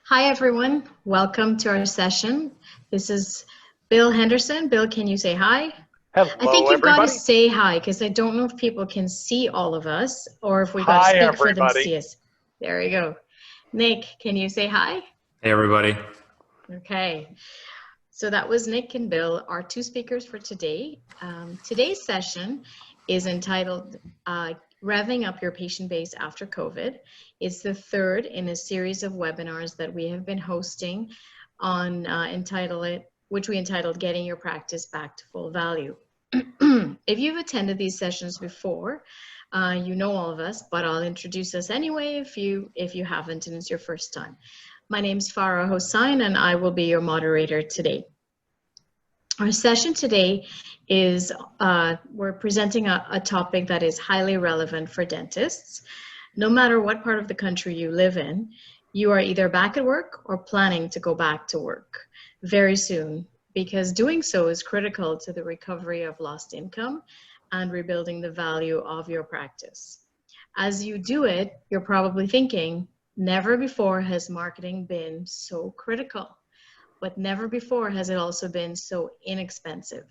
Hi, everyone. Welcome to our session. This is Bill Henderson. Bill, can you say hi? Hello, I think you've everybody. got to say hi because I don't know if people can see all of us or if we got to Hi, speak for them to everybody. see us. There we go. Nick, can you say hi? Hey, everybody. Okay. So that was Nick and Bill, our two speakers for today. Today's session is entitled Revving Up Your Patient Base After COVID. It's the third in a series of webinars that we have been hosting on which we entitled Getting Your Practice Back to Full Value. If you've attended these sessions before, you know all of us, but I'll introduce us anyway if you haven't and it's your first time. My name's Farah Hossain and I will be your moderator today. Our session today is, we're presenting a topic that is highly relevant for dentists. No matter what part of the country you live in, you are either back at work or planning to go back to work very soon, because doing so is critical to the recovery of lost income and rebuilding the value of your practice. As you do it, you're probably thinking, never before has marketing been so critical, but never before has it also been so inexpensive.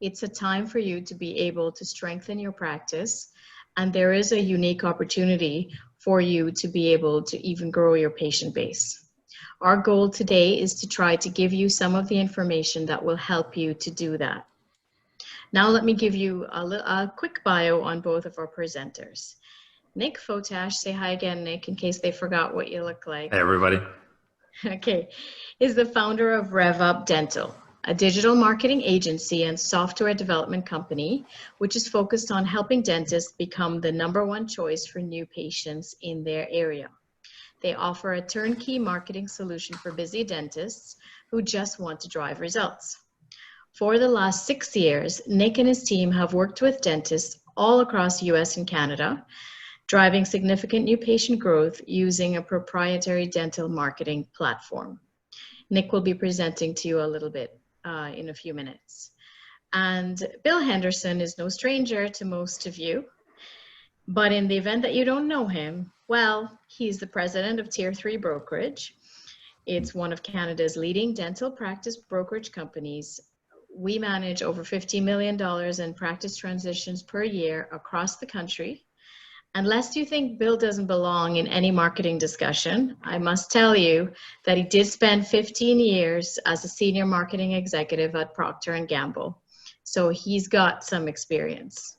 It's a time for you to be able to strengthen your practice, and there is a unique opportunity for you to be able to even grow your patient base. Our goal today is to try to give you some of the information that will help you to do that. Now let me give you a quick bio on both of our presenters. Nick Fotash, say hi again, Nick, in case they forgot what you look like. Hey, everybody. Okay, is the founder of Revving Dental, a digital marketing agency and software development company, which is focused on helping dentists become the #1 choice for new patients in their area. They offer a turnkey marketing solution for busy dentists who just want to drive results. For the last 6 years, Nick and his team have worked with dentists all across US and Canada, driving significant new patient growth using a proprietary dental marketing platform. Nick will be presenting to you a little bit in a few minutes. And Bill Henderson is no stranger to most of you, but in the event that you don't know him, well, he's the president of Tier 3 Brokerage. It's one of Canada's leading dental practice brokerage companies. We manage over $50 million in practice transitions per year across the country. And lest you think Bill doesn't belong in any marketing discussion, I must tell you that he did spend 15 years as a senior marketing executive at Procter & Gamble. So he's got some experience.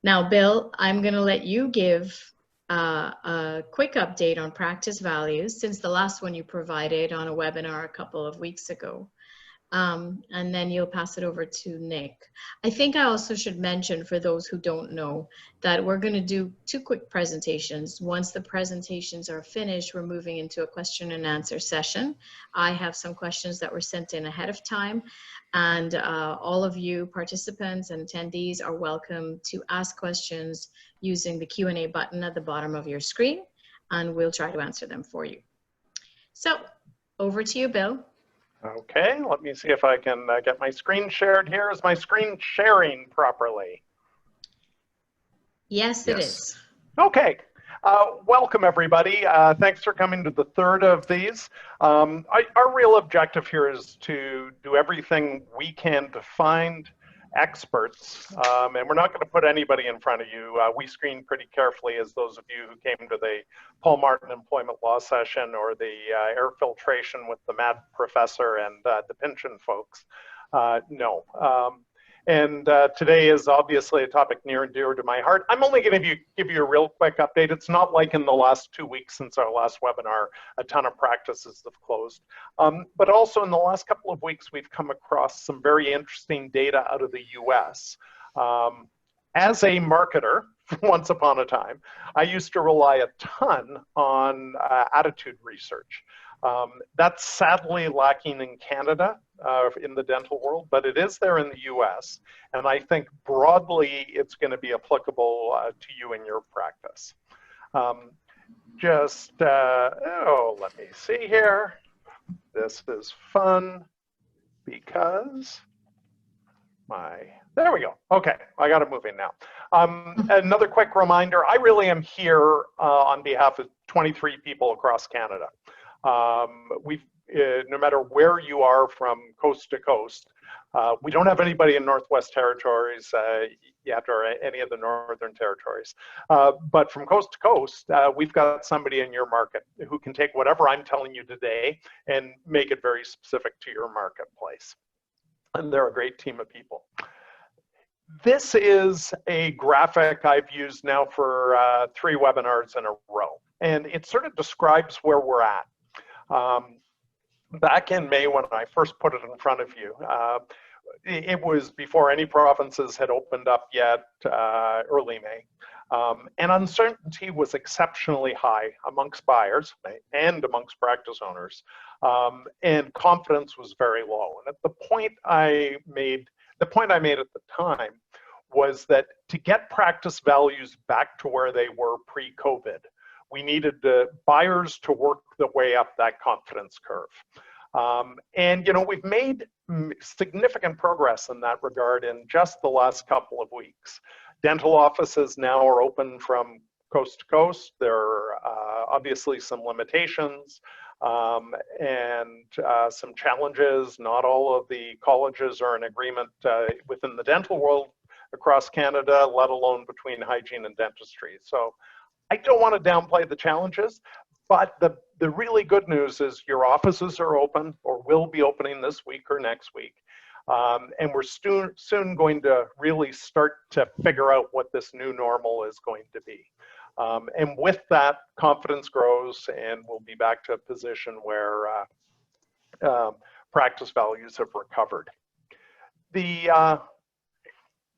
Now, Bill, I'm going to let you give a quick update on practice values since the last one you provided on a webinar a couple of weeks ago. And then you'll pass it over to Nick. I think I also should mention, for those who don't know, that we're going to do 2 quick presentations. Once the presentations are finished, we're moving into a question and answer session. I have some questions that were sent in ahead of time, and all of you participants and attendees are welcome to ask questions using the Q&A button at the bottom of your screen, and we'll try to answer them for you. So over to you, Bill. Okay, let me see if I can get my screen shared here. Is my screen sharing properly? Yes, it is. Okay, welcome everybody. Thanks for coming to the third of these. Our real objective here is to do everything we can to find experts, and we're not going to put anybody in front of you. We screen pretty carefully, as those of you who came to the Paul Martin employment law session or the air filtration with the Matt professor and the pension folks know. And today is obviously a topic near and dear to my heart. I'm only going to give you a real quick update. It's not like in the last 2 weeks since our last webinar, a ton of practices have closed. But also in the last couple of weeks, we've come across some very interesting data out of the US. As a marketer, once upon a time, I used to rely a ton on attitude research. That's sadly lacking in Canada, in the dental world, but it is there in the US. And I think broadly, it's going to be applicable to you in your practice. Let me see here. This is fun because there we go. Okay, I got it moving now. Another quick reminder, I really am here on behalf of 23 people across Canada. No matter where you are from coast to coast, we don't have anybody in Northwest Territories yet, or any of the Northern Territories. But from coast to coast, we've got somebody in your market who can take whatever I'm telling you today and make it very specific to your marketplace. And they're a great team of people. This is a graphic I've used now for 3 webinars in a row, and it sort of describes where we're at. Back in May, when I first put it in front of you, it was before any provinces had opened up yet, early May. And uncertainty was exceptionally high amongst buyers and amongst practice owners. And confidence was very low. And at the point I made at the time was that to get practice values back to where they were pre-COVID, we needed the buyers to work the way up that confidence curve. And we've made significant progress in that regard in just the last couple of weeks. Dental offices now are open from coast to coast. There are obviously some limitations and some challenges. Not all of the colleges are in agreement within the dental world across Canada, let alone between hygiene and dentistry. So I don't want to downplay the challenges, but the really good news is your offices are open or will be opening this week or next week. And we're soon going to really start to figure out what this new normal is going to be. And with that, confidence grows, and we'll be back to a position where practice values have recovered.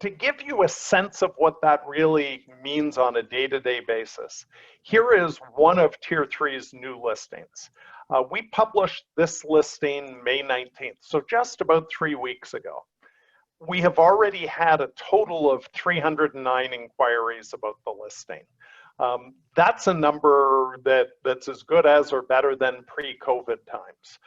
To give you a sense of what that really means on a day-to-day basis, here is one of Tier 3's new listings. We published this listing May 19th, so just about 3 weeks ago. We have already had a total of 309 inquiries about the listing. That's a number that's as good as or better than pre-COVID times.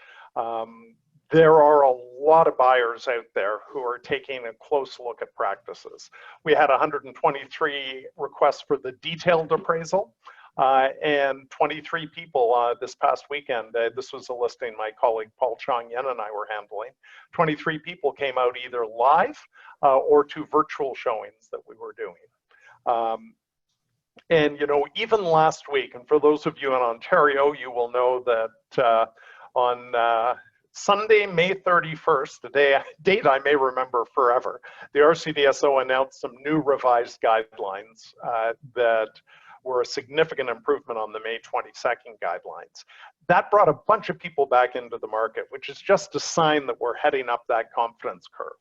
There are a lot of buyers out there who are taking a close look at practices. We had 123 requests for the detailed appraisal and 23 people this past weekend. This was a listing my colleague Paul Chong-Yen and I were handling. 23 people came out either live or to virtual showings that we were doing. And even last week, and for those of you in Ontario, you will know that on Sunday, May 31st, a date I may remember forever, the RCDSO announced some new revised guidelines that were a significant improvement on the May 22nd guidelines. That brought a bunch of people back into the market, which is just a sign that we're heading up that confidence curve.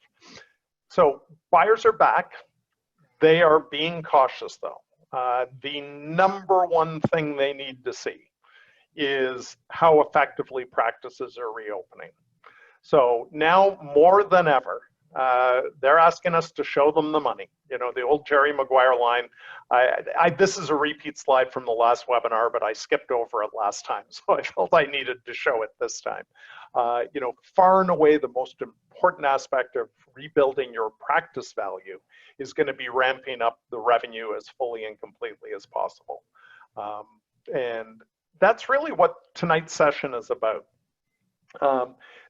So buyers are back. They are being cautious though. The number one thing they need to see is how effectively practices are reopening. So now more than ever, they're asking us to show them the money. The old Jerry Maguire line. This is a repeat slide from the last webinar, but I skipped over it last time, so I felt I needed to show it this time. Far and away the most important aspect of rebuilding your practice value is going to be ramping up the revenue as fully and completely as possible. And that's really what tonight's session is about.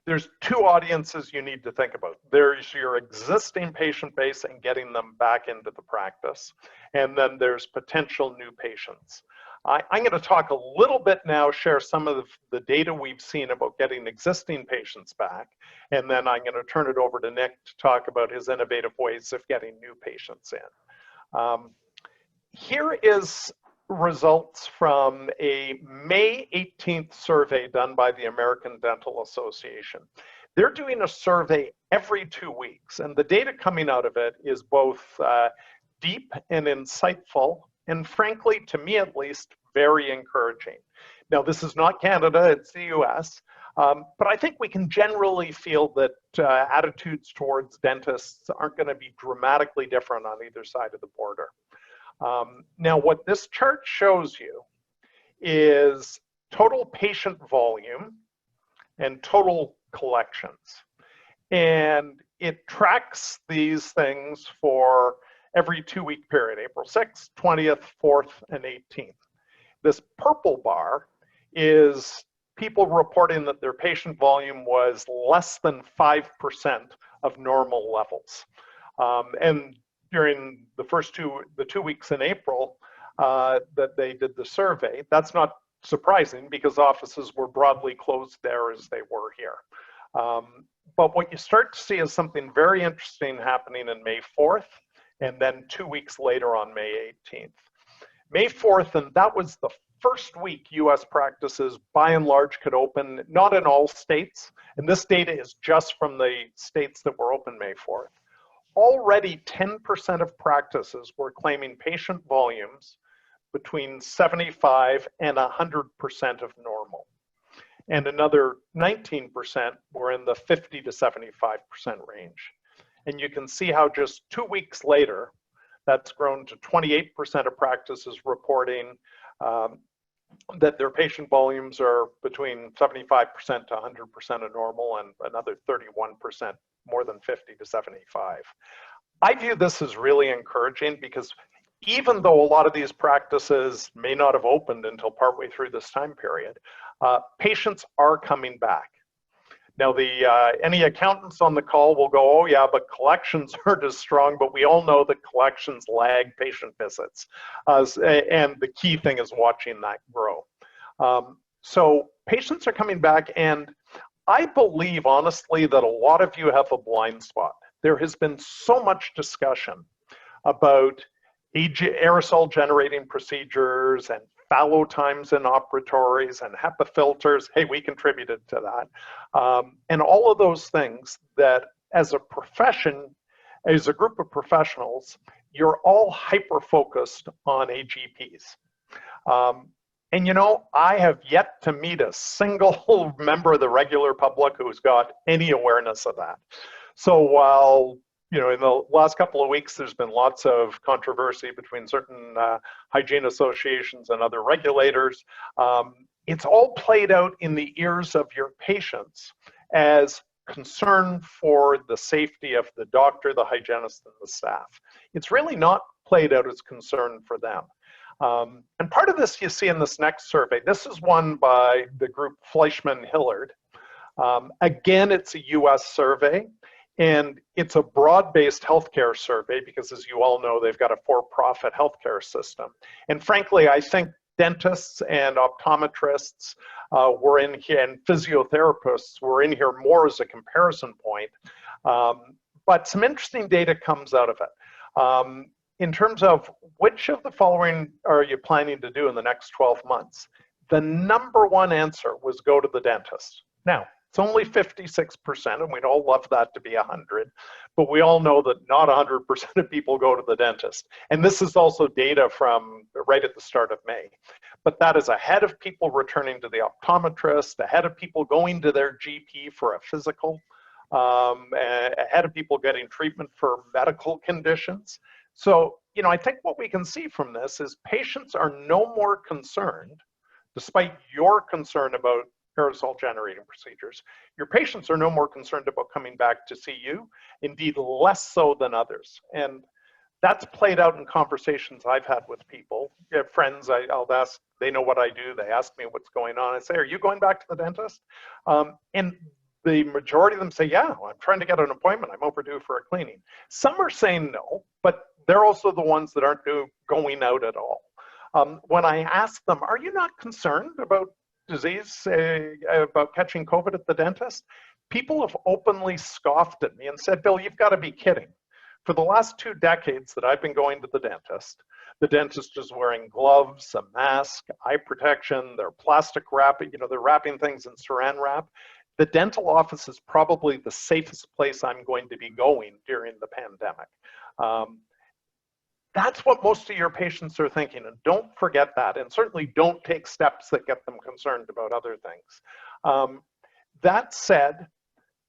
There's 2 audiences you need to think about. There's your existing patient base and getting them back into the practice. And then there's potential new patients. I'm going to talk a little bit now, share some of the data we've seen about getting existing patients back. And then I'm going to turn it over to Nick to talk about his innovative ways of getting new patients in. Here is results from a May 18th survey done by the American Dental Association. They're doing a survey every 2 weeks, and the data coming out of it is both deep and insightful, and frankly, to me at least, very encouraging. Now, this is not Canada, it's the US, but I think we can generally feel that attitudes towards dentists aren't going to be dramatically different on either side of the border. Now, what this chart shows you is total patient volume and total collections. And it tracks these things for every 2-week period, April 6th, 20th, 4th, and 18th. This purple bar is people reporting that their patient volume was less than 5% of normal levels. And during the 2 weeks in April that they did the survey, that's not surprising because offices were broadly closed there as they were here. But what you start to see is something very interesting happening in May 4th, and then 2 weeks later on May 18th. May 4th, and that was the first week US practices by and large could open, not in all states, and this data is just from the states that were open May 4th. Already 10% of practices were claiming patient volumes between 75 and 100% of normal. And another 19% were in the 50 to 75% range. And you can see how just 2 weeks later, that's grown to 28% of practices reporting that their patient volumes are between 75% to 100% of normal, and another 31% more than 50 to 75. I view this as really encouraging because even though a lot of these practices may not have opened until partway through this time period, patients are coming back. Now, any accountants on the call will go, oh yeah, but collections aren't as strong, but we all know that collections lag patient visits. And the key thing is watching that grow. So patients are coming back, and I believe honestly that a lot of you have a blind spot. There has been so much discussion about aerosol generating procedures and fallow times in operatories and HEPA filters. Hey, we contributed to that. And all of those things that as a profession, as a group of professionals, you're all hyper-focused on AGPs. And you know, I have yet to meet a single member of the regular public who's got any awareness of that. So while, you know, in the last couple of weeks, there's been lots of controversy between certain hygiene associations and other regulators, it's all played out in the ears of your patients as concern for the safety of the doctor, the hygienist, and the staff. It's really not played out as concern for them. And part of this you see in this next survey. This is one by the group Fleischman-Hillard. Again, it's a US survey, and it's a broad-based healthcare survey because, as you all know, they've got a for-profit healthcare system. And frankly, I think dentists and optometrists were in here, and physiotherapists were in here more as a comparison point. But some interesting data comes out of it. In terms of which of the following are you planning to do in the next 12 months, the number one answer was go to the dentist. Now, it's only 56%, and we'd all love that to be 100, but we all know that not 100% of people go to the dentist. And this is also data from right at the start of May. But that is ahead of people returning to the optometrist, ahead of people going to their GP for a physical, ahead of people getting treatment for medical conditions. So, you know, I think what we can see from this is patients are no more concerned, despite your concern about aerosol generating procedures. Your patients are no more concerned about coming back to see you, indeed less so than others. And that's played out in conversations I've had with people. You have friends, I'll ask, they know what I do, they ask me what's going on. I say, are you going back to the dentist? And the majority of them say, yeah, I'm trying to get an appointment, I'm overdue for a cleaning. Some are saying no, but they're also the ones that aren't going out at all. When I ask them, are you not concerned about disease, about catching COVID at the dentist? People have openly scoffed at me and said, Bill, you've got to be kidding. For the last 2 decades that I've been going to the dentist is wearing gloves, a mask, eye protection, they're plastic wrapping, you know, they're wrapping things in saran wrap. The dental office is probably the safest place I'm going to be going during the pandemic. That's what most of your patients are thinking, and don't forget that, and certainly don't take steps that get them concerned about other things. That said,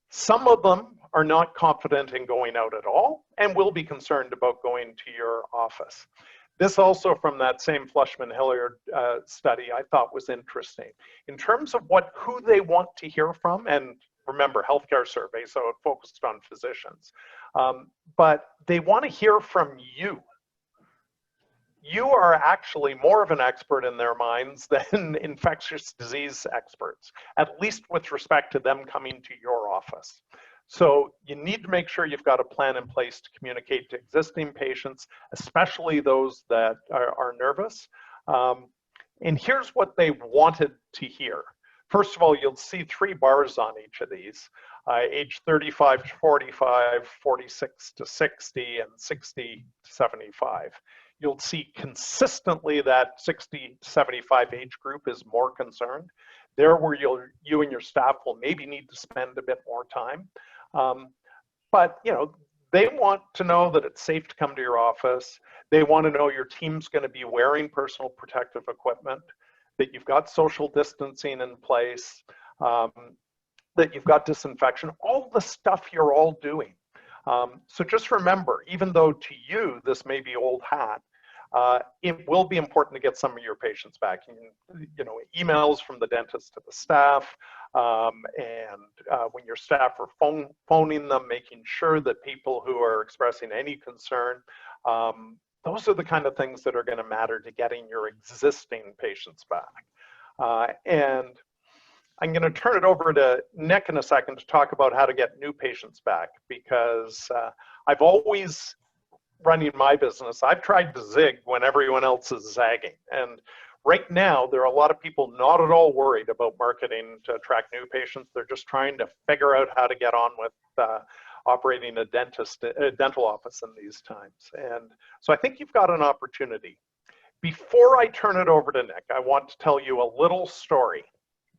some of them are not confident in going out at all and will be concerned about going to your office. This also from that same Fleischman-Hillard study I thought was interesting. In terms of who they want to hear from, and remember, healthcare survey, so it focused on physicians, but they want to hear from you. you are actually more of an expert in their minds than infectious disease experts, at least with respect to them coming to your office. So you need to make sure you've got a plan in place to communicate to existing patients, especially those that are nervous. And here's what they wanted to hear. First of all, you'll see 3 bars on each of these, age 35 to 45, 46 to 60, and 60 to 75. You'll see consistently that 60 to 75 age group is more concerned. There where you and your staff will maybe need to spend a bit more time. But they want to know that it's safe to come to your office. They want to know your team's going to be wearing personal protective equipment, that you've got social distancing in place, that you've got disinfection, all the stuff you're all doing. So just remember, even though to you this may be old hat, it will be important to get some of your patients back. Emails from the dentist to the staff, and when your staff are phoning them, making sure that people who are expressing any concern, those are the kind of things that are going to matter to getting your existing patients back. And I'm going to turn it over to Nick in a second to talk about how to get new patients back, because I've always, running my business, I've tried to zig when everyone else is zagging. And right now, there are a lot of people not at all worried about marketing to attract new patients. They're just trying to figure out how to get on with operating a dental office in these times. And so I think you've got an opportunity. Before I turn it over to Nick, I want to tell you a little story.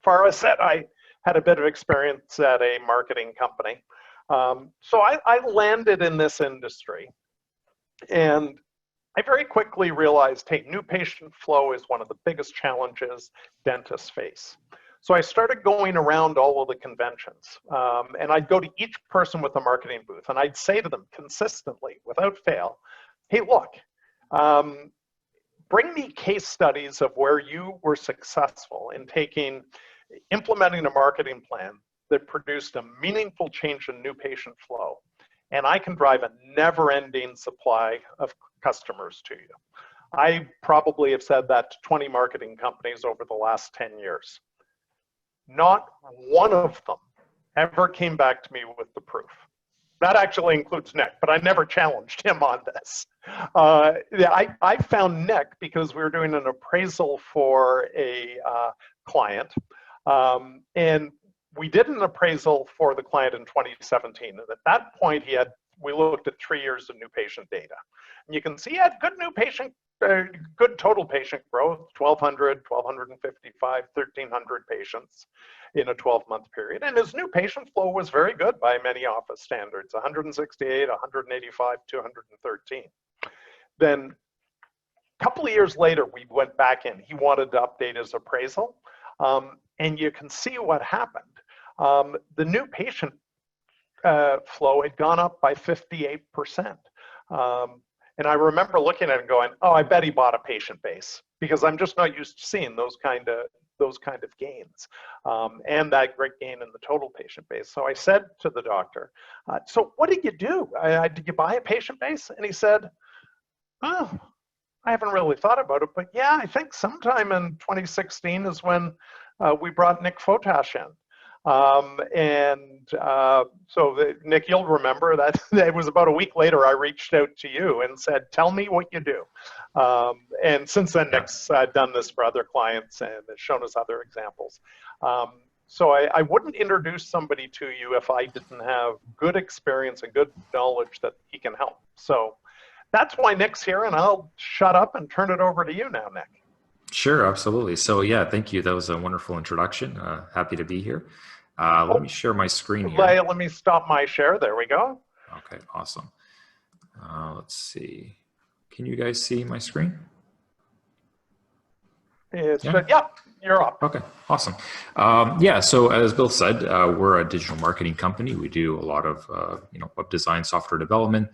Farah said I had a bit of experience at a marketing company. So I landed in this industry, and I very quickly realized, hey, new patient flow is one of the biggest challenges dentists face. So I started going around all of the conventions, and I'd go to each person with a marketing booth, and I'd say to them consistently, without fail, hey, look, bring me case studies of where you were successful in implementing a marketing plan that produced a meaningful change in new patient flow. And I can drive a never-ending supply of customers to you. I probably have said that to 20 marketing companies over the last 10 years. Not one of them ever came back to me with the proof. That actually includes Nick, but I never challenged him on this. I found Nick because we were doing an appraisal for a client, and we did an appraisal for the client in 2017. And at that point, we looked at 3 years of new patient data. And you can see he had good total patient growth, 1,200, 1,255, 1,300 patients in a 12-month period. And his new patient flow was very good by many office standards, 168, 185, 213. Then a couple of years later, we went back in. He wanted to update his appraisal. And you can see what happened. The new patient flow had gone up by 58%. And I remember looking at it and going, oh, I bet he bought a patient base, because I'm just not used to seeing those kind of gains, and that great gain in the total patient base. So I said to the doctor, so what did you do? Did you buy a patient base? And he said, oh, I haven't really thought about it, but yeah, I think sometime in 2016 is when we brought Nick Fotash in. Nick, you'll remember that it was about a week later I reached out to you and said, tell me what you do. And since then, Nick's done this for other clients and has shown us other examples. So I wouldn't introduce somebody to you if I didn't have good experience and good knowledge that he can help. So that's why Nick's here, and I'll shut up and turn it over to you now, Nick. Sure, absolutely. So yeah, thank you. That was a wonderful introduction. Happy to be here. Let me share my screen here. Let me stop my share. There we go. Okay, awesome. Let's see. Can you guys see my screen? Yeah, you're up. Okay, awesome. Yeah, so as Bill said, we're a digital marketing company. We do a lot of web design, software development.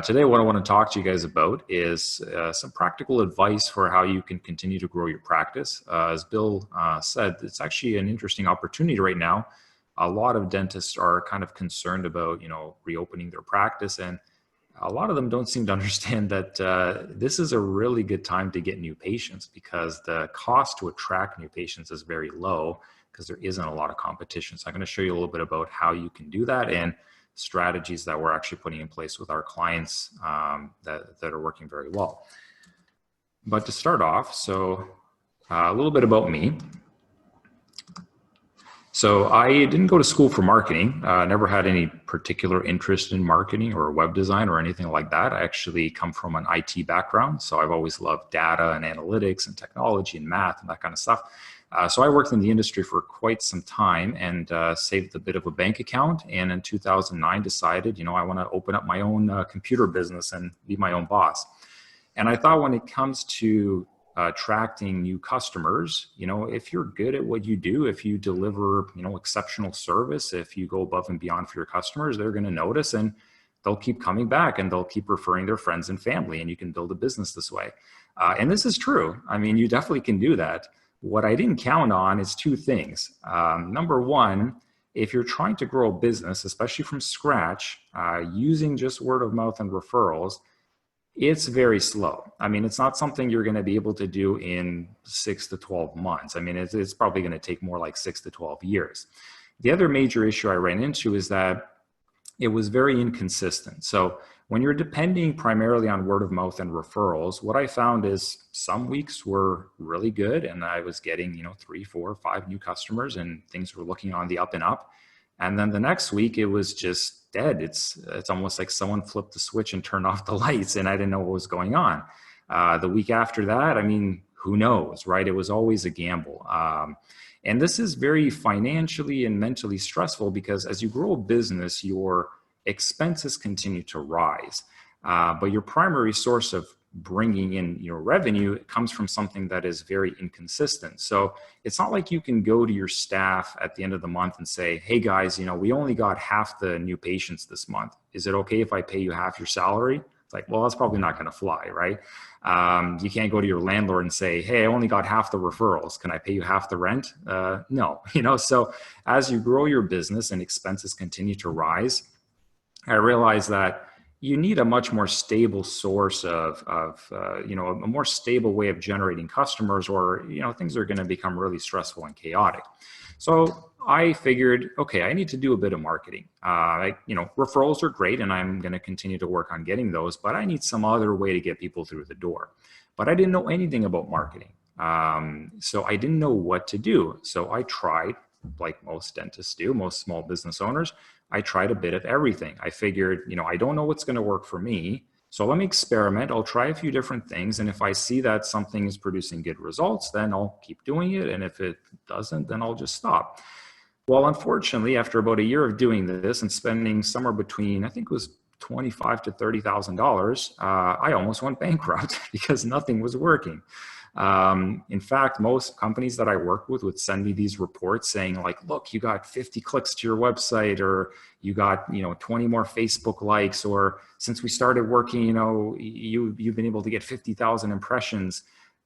Today, what I want to talk to you guys about is some practical advice for how you can continue to grow your practice. As Bill said, it's actually an interesting opportunity right now. A lot of dentists are kind of concerned about, reopening their practice, and a lot of them don't seem to understand that this is a really good time to get new patients, because the cost to attract new patients is very low because there isn't a lot of competition. So I'm going to show you a little bit about how you can do that and strategies that we're actually putting in place with our clients that are working very well. But to start off, so a little bit about me. So I didn't go to school for marketing, never had any particular interest in marketing or web design or anything like that. I actually come from an IT background, so I've always loved data and analytics and technology and math and that kind of stuff. So I worked in the industry for quite some time and saved a bit of a bank account. And in 2009 decided, I want to open up my own computer business and be my own boss. And I thought when it comes to attracting new customers, if you're good at what you do, if you deliver, exceptional service, if you go above and beyond for your customers, they're going to notice and they'll keep coming back and they'll keep referring their friends and family, and you can build a business this way. And this is true. I mean, you definitely can do that. What I didn't count on is two things. Number one, if you're trying to grow a business, especially from scratch, using just word of mouth and referrals, it's very slow. I mean, it's not something you're going to be able to do in 6 to 12 months. I mean, it's probably going to take more like 6 to 12 years. The other major issue I ran into is that it was very inconsistent. So when you're depending primarily on word of mouth and referrals, what I found is some weeks were really good and I was getting, 3, 4, 5 new customers and things were looking on the up and up. And then the next week it was just dead. It's almost like someone flipped the switch and turned off the lights and I didn't know what was going on. The week after that, I mean, who knows, right? It was always a gamble. And this is very financially and mentally stressful because as you grow a business, your expenses continue to rise. But your primary source of bringing in your revenue comes from something that is very inconsistent. So it's not like you can go to your staff at the end of the month and say, hey guys, we only got half the new patients this month. Is it okay if I pay you half your salary? It's like, well, that's probably not going to fly, right? You can't go to your landlord and say, hey, I only got half the referrals. Can I pay you half the rent? No, so as you grow your business and expenses continue to rise, I realized that you need a much more stable source of a more stable way of generating customers, or, things are going to become really stressful and chaotic. So I figured, okay, I need to do a bit of marketing. Referrals are great and I'm going to continue to work on getting those, but I need some other way to get people through the door. But I didn't know anything about marketing. So I didn't know what to do. So I tried, like most dentists do, most small business owners, I tried a bit of everything. I figured, I don't know what's going to work for me. So let me experiment. I'll try a few different things. And if I see that something is producing good results, then I'll keep doing it. And if it doesn't, then I'll just stop. Well, unfortunately, after about a year of doing this and spending somewhere between, I think it was $25,000 to $30,000, I almost went bankrupt because nothing was working. In fact, most companies that I work with would send me these reports saying like, look, you got 50 clicks to your website, or you got, 20 more Facebook likes, or since we started working, you've been able to get 50,000 impressions.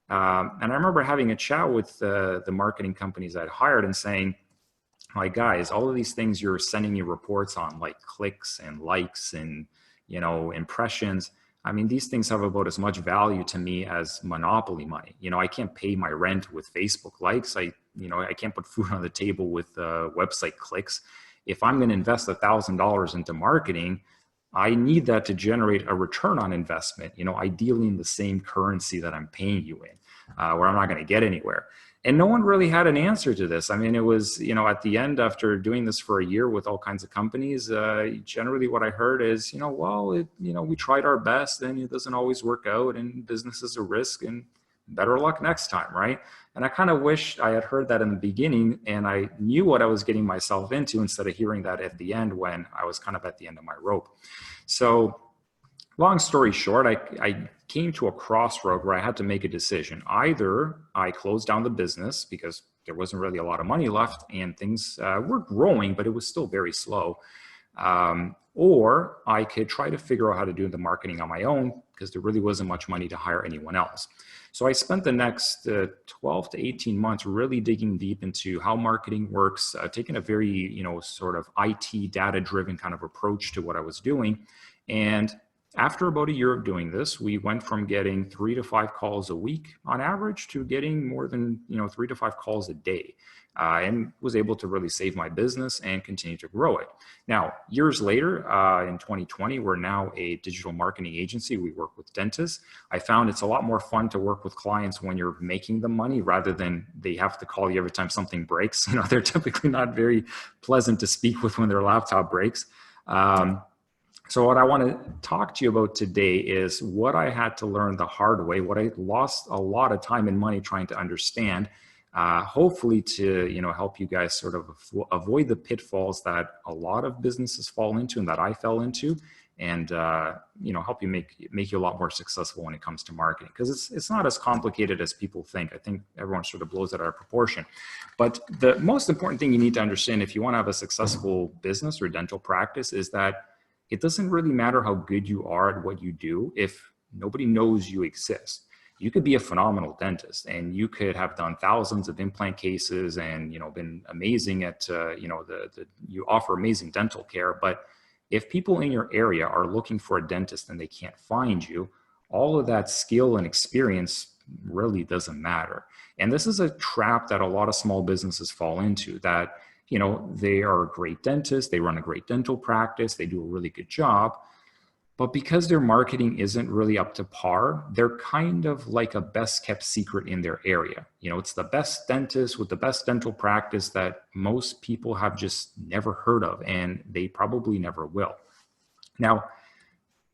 And I remember having a chat with the marketing companies I'd hired and saying, like, guys, all of these things you're sending me reports on, like clicks and likes and, impressions, I mean, these things have about as much value to me as monopoly money. I can't pay my rent with Facebook likes. I can't put food on the table with website clicks. If I'm going to invest $1,000 into marketing, I need that to generate a return on investment, ideally in the same currency that I'm paying you in, where I'm not going to get anywhere. And no one really had an answer to this. I mean, it was, at the end, after doing this for a year with all kinds of companies, generally what I heard is, we tried our best and it doesn't always work out, and business is a risk and better luck next time, right? And I kind of wish I had heard that in the beginning and I knew what I was getting myself into instead of hearing that at the end when I was kind of at the end of my rope. So long story short, I came to a crossroad where I had to make a decision. Either I closed down the business because there wasn't really a lot of money left and things were growing, but it was still very slow. Or I could try to figure out how to do the marketing on my own because there really wasn't much money to hire anyone else. So I spent the next 12 to 18 months really digging deep into how marketing works, taking a very, sort of IT data-driven kind of approach to what I was doing. And After about a year of doing this, we went from getting 3 to 5 calls a week on average to getting more than 3 to 5 calls a day, and was able to really save my business and continue to grow it. Now, years later, in 2020, we're now a digital marketing agency. We work with dentists. I found it's a lot more fun to work with clients when you're making them money rather than they have to call you every time something breaks. They're typically not very pleasant to speak with when their laptop breaks. So what I want to talk to you about today is what I had to learn the hard way, what I lost a lot of time and money trying to understand, hopefully to help you guys sort of avoid the pitfalls that a lot of businesses fall into and that I fell into, and help you make you a lot more successful when it comes to marketing, because it's not as complicated as people think. I think everyone sort of blows it out of proportion. But the most important thing you need to understand if you want to have a successful business or dental practice is that it doesn't really matter how good you are at what you do if nobody knows you exist. You could be a phenomenal dentist and you could have done thousands of implant cases and been amazing at you offer amazing dental care, but if people in your area are looking for a dentist and they can't find you, all of that skill and experience really doesn't matter. And this is a trap that a lot of small businesses fall into, that they are a great dentist, they run a great dental practice, they do a really good job, but because their marketing isn't really up to par, they're kind of like a best kept secret in their area. It's the best dentist with the best dental practice that most people have just never heard of, and they probably never will. Now,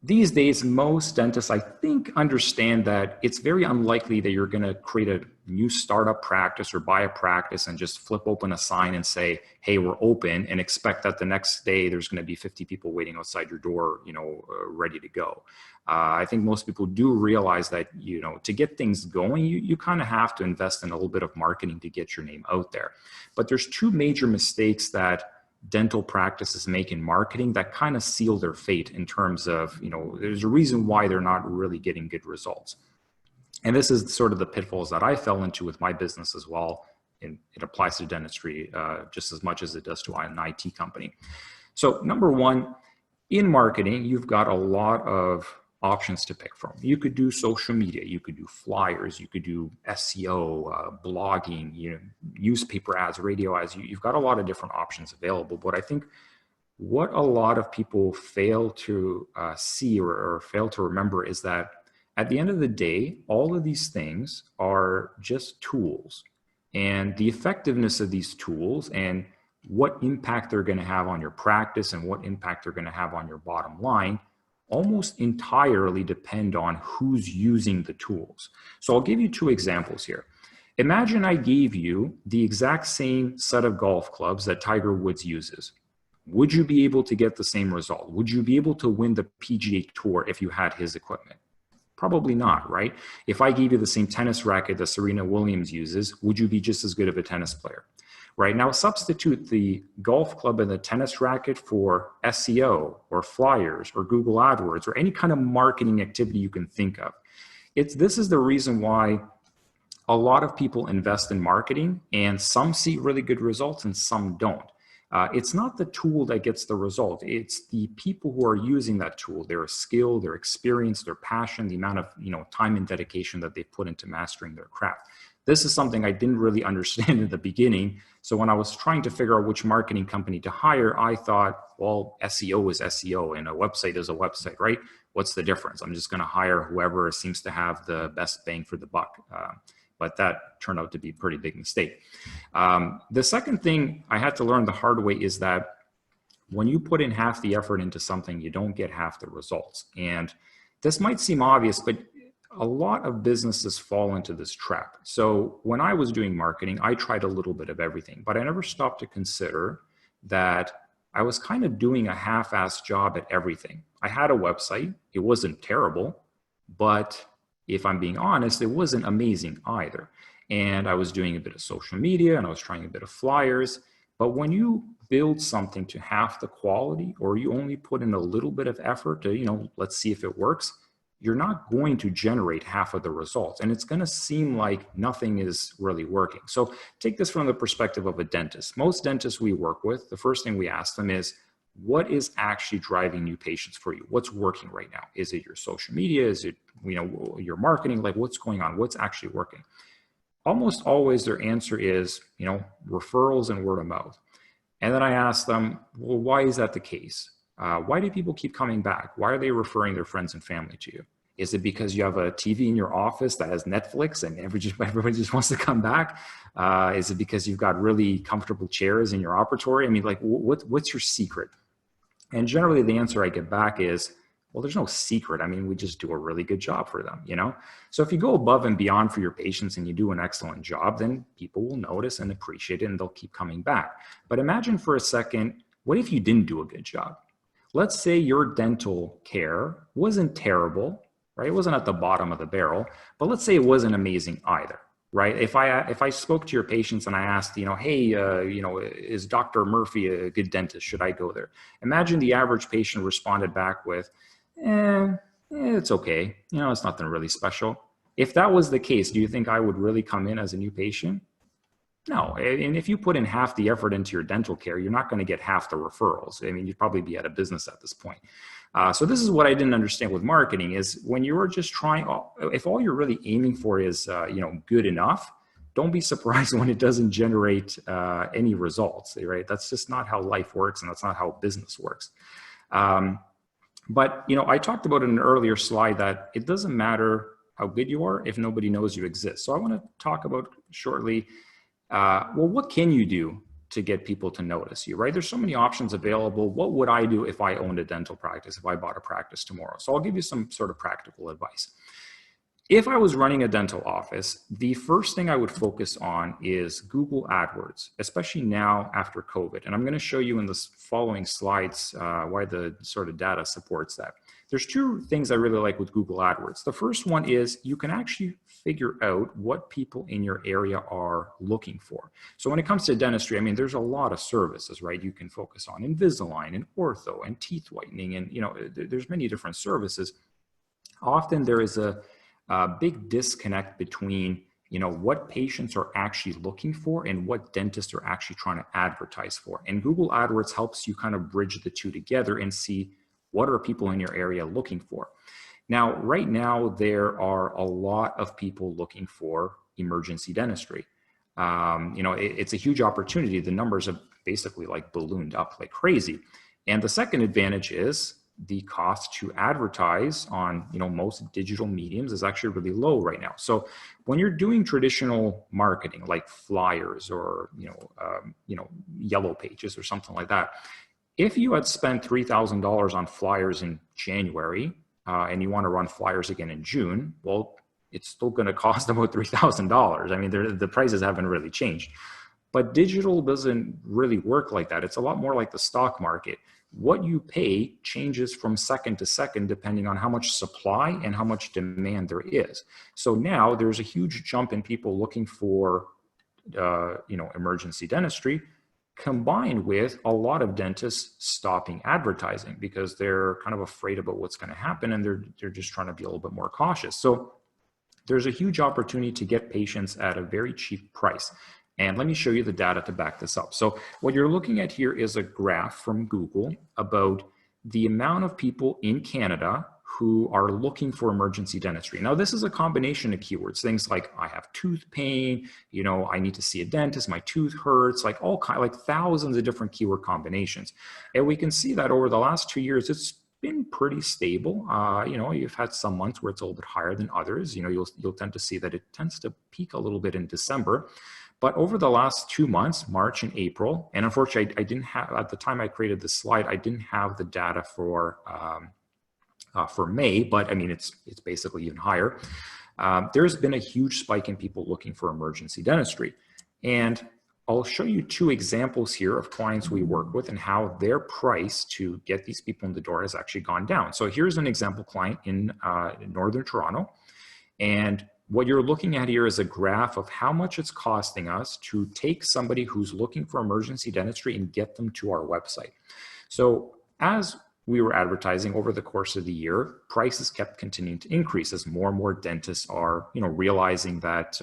these days, most dentists, I think, understand that it's very unlikely that you're going to create a new startup practice or buy a practice and just flip open a sign and say, hey, we're open, and expect that the next day there's going to be 50 people waiting outside your door, ready to go. I think most people do realize that, to get things going, you kind of have to invest in a little bit of marketing to get your name out there. But there's two major mistakes that dental practices make in marketing that kind of seal their fate in terms of, there's a reason why they're not really getting good results. And this is sort of the pitfalls that I fell into with my business as well. And it applies to dentistry just as much as it does to an IT company. So number one, in marketing, you've got a lot of options to pick from. You could do social media, you could do flyers, you could do SEO, blogging, newspaper ads, radio ads. You've got a lot of different options available. But I think what a lot of people fail to see or fail to remember is that at the end of the day, all of these things are just tools, and the effectiveness of these tools and what impact they're going to have on your practice and what impact they're going to have on your bottom line almost entirely depend on who's using the tools. So I'll give you two examples here. Imagine I gave you the exact same set of golf clubs that Tiger Woods uses. Would you be able to get the same result? Would you be able to win the PGA Tour if you had his equipment? Probably not, right? If I gave you the same tennis racket that Serena Williams uses, would you be just as good of a tennis player? Right now, substitute the golf club and the tennis racket for SEO or flyers or Google AdWords or any kind of marketing activity you can think of. This is the reason why a lot of people invest in marketing, and some see really good results and some don't. It's not the tool that gets the result. It's the people who are using that tool, their skill, their experience, their passion, the amount of time and dedication that they put into mastering their craft. This is something I didn't really understand in the beginning. So when I was trying to figure out which marketing company to hire, I thought, well, SEO is SEO and a website is a website, right? What's the difference? I'm just going to hire whoever seems to have the best bang for the buck. But that turned out to be a pretty big mistake. The second thing I had to learn the hard way is that when you put in half the effort into something, you don't get half the results. And this might seem obvious, but a lot of businesses fall into this trap. So when I was doing marketing, I tried a little bit of everything, but I never stopped to consider that I was kind of doing a half-assed job at everything. I had a website. It wasn't terrible, but if I'm being honest, it wasn't amazing either. And I was doing a bit of social media and I was trying a bit of flyers. But when you build something to half the quality, or you only put in a little bit of effort to, let's see if it works, you're not going to generate half of the results. And it's going to seem like nothing is really working. So take this from the perspective of a dentist. Most dentists we work with, the first thing we ask them is, what is actually driving new patients for you? What's working right now? Is it your social media? Is it, your marketing? Like, what's going on? What's actually working? Almost always their answer is, referrals and word of mouth. And then I ask them, well, why is that the case? Why do people keep coming back? Why are they referring their friends and family to you? Is it because you have a TV in your office that has Netflix and everybody just wants to come back? Is it because you've got really comfortable chairs in your operatory? I mean, like, what's your secret? And generally the answer I get back is, well, there's no secret. I mean, we just do a really good job for them, So if you go above and beyond for your patients and you do an excellent job, then people will notice and appreciate it and they'll keep coming back. But imagine for a second, what if you didn't do a good job? Let's say your dental care wasn't terrible, right? It wasn't at the bottom of the barrel, but let's say it wasn't amazing either, right? If I spoke to your patients and I asked, hey, is Dr. Murphy a good dentist? Should I go there? Imagine the average patient responded back with, it's okay. It's nothing really special. If that was the case, do you think I would really come in as a new patient? No. And if you put in half the effort into your dental care, you're not going to get half the referrals. I mean, you'd probably be out of business at this point. So this is what I didn't understand with marketing is when you're just trying, if all you're really aiming for is, good enough, don't be surprised when it doesn't generate any results, right? That's just not how life works. And that's not how business works. But, I talked about in an earlier slide that it doesn't matter how good you are if nobody knows you exist. So I want to talk about shortly, what can you do to get people to notice you, right? There's so many options available. What would I do if I owned a dental practice, if I bought a practice tomorrow? So I'll give you some sort of practical advice. If I was running a dental office, the first thing I would focus on is Google AdWords, especially now after COVID. And I'm going to show you in the following slides why the sort of data supports that. There's two things I really like with Google AdWords. The first one is you can actually figure out what people in your area are looking for. So when it comes to dentistry, I mean, there's a lot of services, right? You can focus on Invisalign and ortho and teeth whitening, and there's many different services. Often there is a big disconnect between what patients are actually looking for and what dentists are actually trying to advertise for. And Google AdWords helps you kind of bridge the two together and see what are people in your area looking for. Now, right now, there are a lot of people looking for emergency dentistry. It's a huge opportunity. The numbers have basically like ballooned up like crazy. And the second advantage is the cost to advertise on most digital mediums is actually really low right now. So when you're doing traditional marketing like flyers or yellow pages or something like that, if you had spent $3,000 on flyers in January and you want to run flyers again in June, well, it's still going to cost about $3,000. I mean, the prices haven't really changed. But digital doesn't really work like that. It's a lot more like the stock market. What you pay changes from second to second depending on how much supply and how much demand there is. So now there's a huge jump in people looking for emergency dentistry, combined with a lot of dentists stopping advertising because they're kind of afraid about what's going to happen and they're just trying to be a little bit more cautious. So there's a huge opportunity to get patients at a very cheap price. And let me show you the data to back this up. So what you're looking at here is a graph from Google about the amount of people in Canada who are looking for emergency dentistry. Now, this is a combination of keywords, things like I have tooth pain, I need to see a dentist, my tooth hurts, like thousands of different keyword combinations. And we can see that over the last 2 years, it's been pretty stable. You've had some months where it's a little bit higher than others. You'll tend to see that it tends to peak a little bit in December. But over the last 2 months, March and April, and unfortunately, I didn't have, at the time I created this slide, I didn't have the data for May, but I mean, it's basically even higher. There's been a huge spike in people looking for emergency dentistry. And I'll show you two examples here of clients we work with and how their price to get these people in the door has actually gone down. So here's an example client in Northern Toronto. And what you're looking at here is a graph of how much it's costing us to take somebody who's looking for emergency dentistry and get them to our website. So as we were advertising over the course of the year, prices kept continuing to increase as more and more dentists are, realizing that,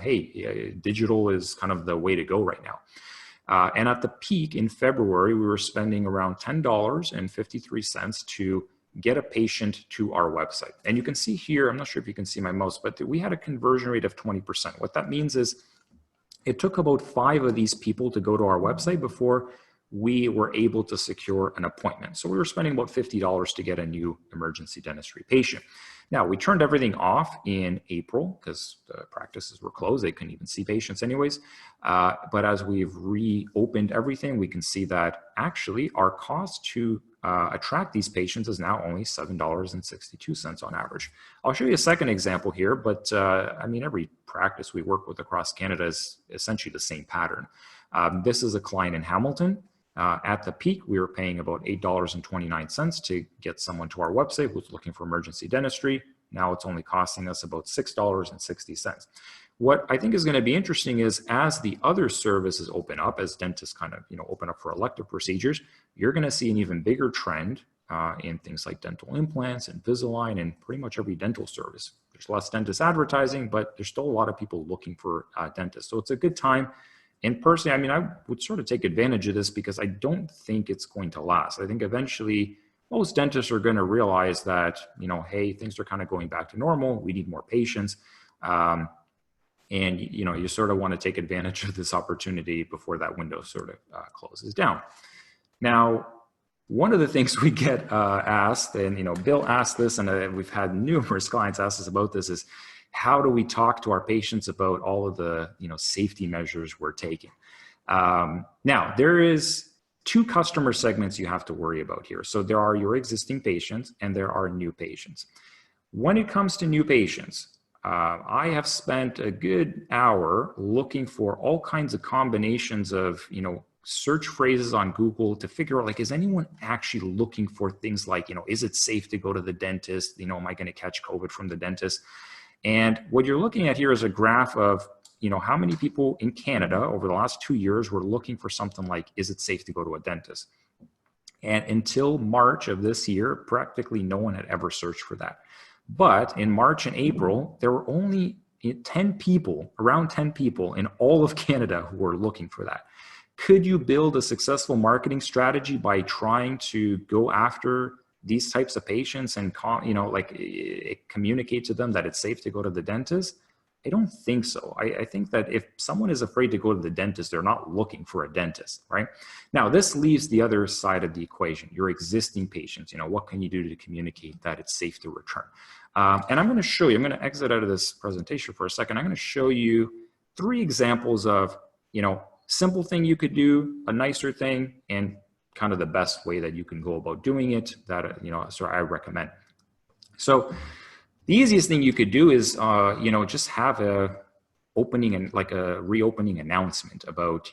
hey, digital is kind of the way to go right now. And at the peak in February, we were spending around $10.53 to get a patient to our website. And you can see here, I'm not sure if you can see my mouse, but we had a conversion rate of 20%. What that means is it took about 5 of these people to go to our website before we were able to secure an appointment. So we were spending about $50 to get a new emergency dentistry patient. Now, we turned everything off in April because the practices were closed. They couldn't even see patients anyways. But as we've reopened everything, we can see that actually our cost to attract these patients is now only $7.62 on average. I'll show you a second example here, but I mean, every practice we work with across Canada is essentially the same pattern. This is a client in Hamilton. At the peak, we were paying about $8.29 to get someone to our website who's looking for emergency dentistry. Now it's only costing us about $6.60. What I think is going to be interesting is as the other services open up, as dentists kind of open up for elective procedures, you're going to see an even bigger trend in things like dental implants and Invisalign and pretty much every dental service. There's less dentist advertising, but there's still a lot of people looking for dentists. So it's a good time. And personally, I mean, I would sort of take advantage of this because I don't think it's going to last. I think eventually most dentists are going to realize that, hey, things are kind of going back to normal. We need more patients. And, you sort of want to take advantage of this opportunity before that window sort of closes down. Now, one of the things we get asked, and, Bill asked this, and we've had numerous clients ask us about this, is how do we talk to our patients about all of the, safety measures we're taking? Now, there is 2 customer segments you have to worry about here. So there are your existing patients and there are new patients. When it comes to new patients, I have spent a good hour looking for all kinds of combinations of, search phrases on Google to figure out, like, is anyone actually looking for things like, is it safe to go to the dentist? Am I going to catch COVID from the dentist? And what you're looking at here is a graph of, how many people in Canada over the last 2 years were looking for something like, is it safe to go to a dentist? And until March of this year, practically no one had ever searched for that. But in March and April, there were only around 10 people in all of Canada who were looking for that. Could you build a successful marketing strategy by trying to go after these types of patients and communicate to them that it's safe to go to the dentist? I don't think so. I think that if someone is afraid to go to the dentist, they're not looking for a dentist, right? Now, this leaves the other side of the equation, your existing patients. What can you do to communicate that it's safe to return? And I'm going to show you, I'm going to exit out of this presentation for a second. I'm going to show you 3 examples of, simple thing you could do, a nicer thing, and kind of the best way that you can go about doing it that, so I recommend. So the easiest thing you could do is, just have a opening and like a reopening announcement about,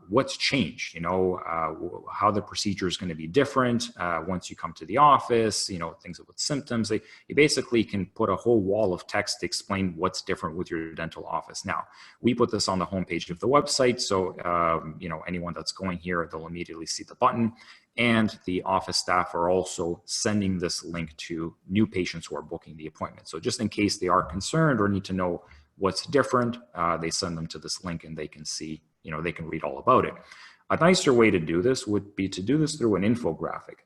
what's changed, how the procedure is going to be different once you come to the office, things with symptoms. You basically can put a whole wall of text to explain what's different with your dental office. Now, we put this on the homepage of the website. So, anyone that's going here, they'll immediately see the button. And the office staff are also sending this link to new patients who are booking the appointment. So just in case they are concerned or need to know what's different, they send them to this link and they can see, they can read all about it. A nicer way to do this would be to do this through an infographic.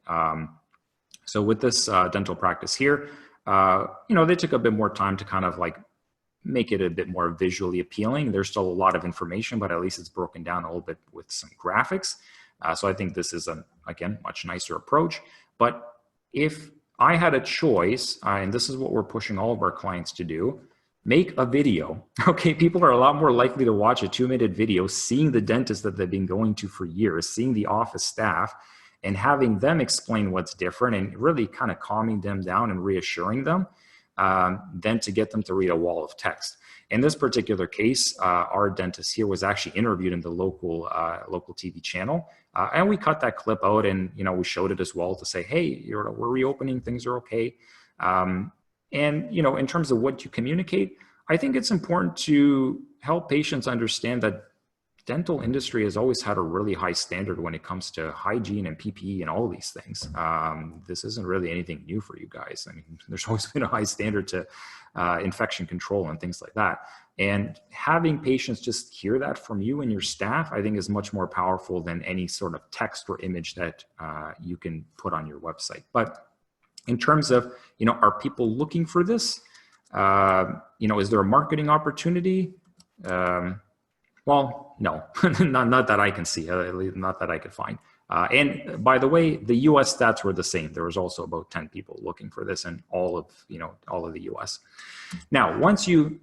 So with this dental practice here, they took a bit more time to kind of like make it a bit more visually appealing. There's still a lot of information, but at least it's broken down a little bit with some graphics. So I think this is again, much nicer approach. But if I had a choice, and this is what we're pushing all of our clients to do, make a video. Okay, people are a lot more likely to watch a 2-minute video, seeing the dentist that they've been going to for years, seeing the office staff, and having them explain what's different and really kind of calming them down and reassuring them, than to get them to read a wall of text. In this particular case, our dentist here was actually interviewed in the local TV channel, and we cut that clip out, and we showed it as well to say, hey, we're reopening, things are okay. And in terms of what you communicate, I think it's important to help patients understand that dental industry has always had a really high standard when it comes to hygiene and PPE and all these things. This isn't really anything new for you guys. I mean, there's always been a high standard to infection control and things like that. And having patients just hear that from you and your staff, I think is much more powerful than any sort of text or image that you can put on your website. But in terms of, are people looking for this? Is there a marketing opportunity? Well, no, not that I can see, at least not that I could find. And by the way, the US stats were the same. There was also about 10 people looking for this in all of the US. Now, once you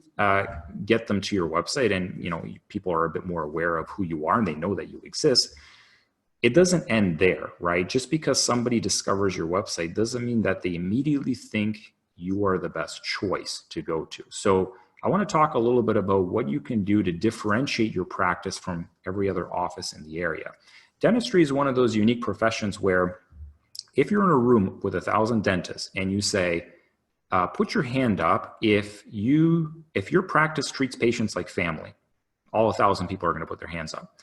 get them to your website and, people are a bit more aware of who you are and they know that you exist, it doesn't end there, right? Just because somebody discovers your website doesn't mean that they immediately think you are the best choice to go to. So I want to talk a little bit about what you can do to differentiate your practice from every other office in the area. Dentistry is one of those unique professions where if you're in a room with 1,000 dentists and you say, put your hand up if your practice treats patients like family, all 1,000 people are going to put their hands up.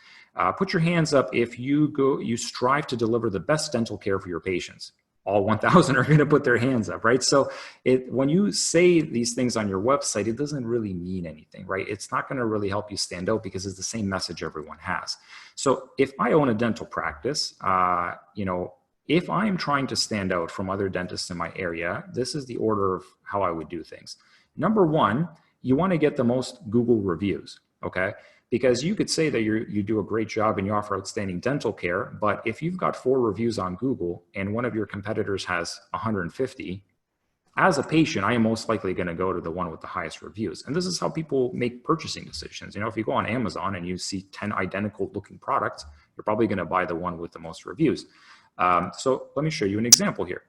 Put your hands up if you strive to deliver the best dental care for your patients. All 1,000 are going to put their hands up, right? So when you say these things on your website, it doesn't really mean anything, right? It's not going to really help you stand out because it's the same message everyone has. So if I own a dental practice, if I'm trying to stand out from other dentists in my area, this is the order of how I would do things. Number one, you want to get the most Google reviews, okay? Because you could say that you do a great job and you offer outstanding dental care, but if you've got 4 reviews on Google and one of your competitors has 150, as a patient, I am most likely going to go to the one with the highest reviews. And this is how people make purchasing decisions. If you go on Amazon and you see 10 identical looking products, you're probably going to buy the one with the most reviews. So let me show you an example here.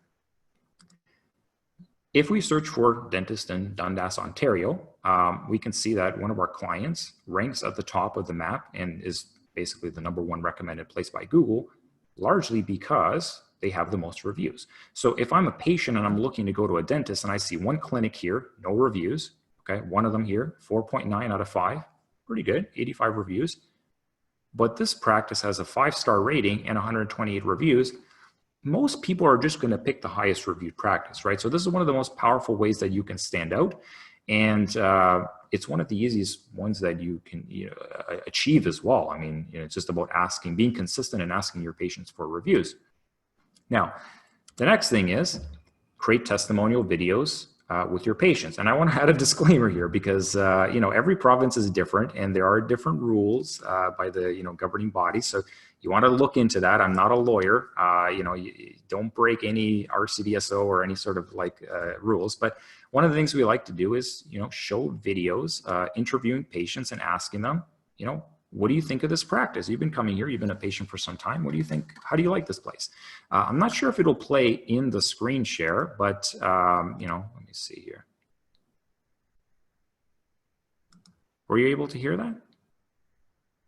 If we search for dentist in Dundas, Ontario, we can see that one of our clients ranks at the top of the map and is basically the #1 recommended place by Google, largely because they have the most reviews. So if I'm a patient and I'm looking to go to a dentist and I see one clinic here, no reviews, okay, one of them here, 4.9 out of 5, pretty good, 85 reviews. But this practice has a 5-star rating and 128 reviews. Most people are just going to pick the highest reviewed practice, right? So this is one of the most powerful ways that you can stand out. And it's one of the easiest ones that you can achieve as well. I mean, it's just about being consistent and asking your patients for reviews. Now, the next thing is create testimonial videos with your patients. And I want to add a disclaimer here because, every province is different and there are different rules by the, governing bodies. So you want to look into that. I'm not a lawyer. You don't break any RCDSO or any sort of rules. But one of the things we like to do is, show videos, interviewing patients and asking them, what do you think of this practice? You've been coming here. You've been a patient for some time. What do you think? How do you like this place? I'm not sure if it'll play in the screen share, but, let me see here. Were you able to hear that?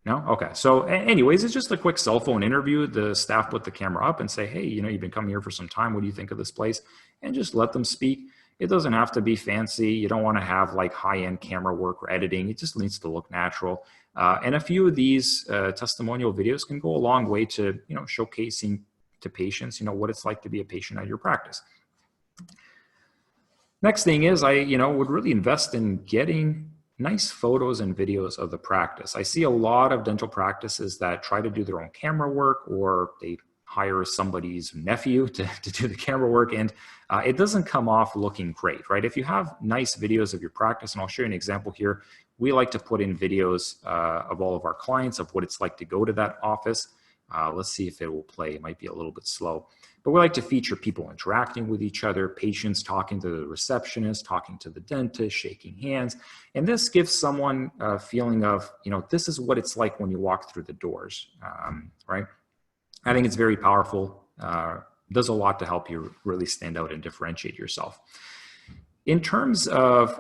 No? Okay. So anyways, it's just a quick cell phone interview. The staff put the camera up and say, hey, you've been coming here for some time. What do you think of this place? And just let them speak. It doesn't have to be fancy. You don't want to have high-end camera work or editing. It just needs to look natural. And a few of these testimonial videos can go a long way to, showcasing to patients, what it's like to be a patient at your practice. Next thing is I, would really invest in getting nice photos and videos of the practice. I see a lot of dental practices that try to do their own camera work, or they hire somebody's nephew to do the camera work, and it doesn't come off looking great, right? If you have nice videos of your practice, and I'll show you an example here, we like to put in videos of all of our clients of what it's like to go to that office. Let's see if it will play. It might be a little bit slow. But we like to feature people interacting with each other, patients talking to the receptionist, talking to the dentist, shaking hands. And this gives someone a feeling of, this is what it's like when you walk through the doors, right? I think it's very powerful. Does a lot to help you really stand out and differentiate yourself. In terms of,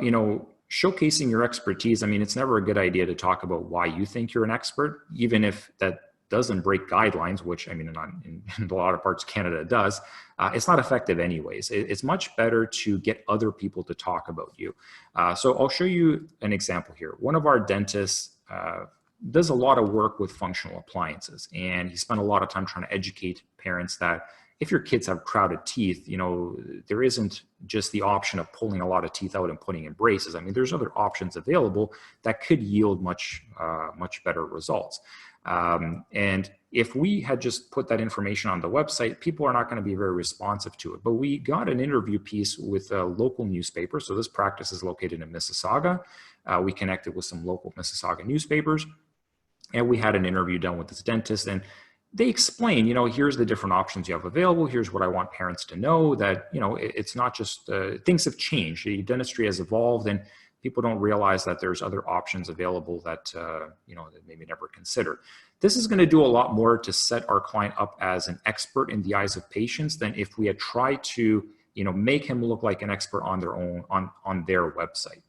showcasing your expertise, I mean, it's never a good idea to talk about why you think you're an expert, even if that doesn't break guidelines, which I mean, in a lot of parts of Canada does. It's not effective anyways. It's much better to get other people to talk about you. So I'll show you an example here. One of our dentists does a lot of work with functional appliances. And he spent a lot of time trying to educate parents that if your kids have crowded teeth, you know, there isn't just the option of pulling a lot of teeth out and putting in braces. I mean, there's other options available that could yield much better results. And if we had just put that information on the website, people are not going to be very responsive to it. But we got an interview piece with a local newspaper. So this practice is located in Mississauga. We connected with some local Mississauga newspapers, and we had an interview done with this dentist, and they explain, you know, here's the different options you have available. Here's what I want parents to know, that, you know, it's not just, things have changed. The dentistry has evolved, and people don't realize that there's other options available that, you know, that maybe never considered. This is going to do a lot more to set our client up as an expert in the eyes of patients than if we had tried to, you know, make him look like an expert on their own, on their website.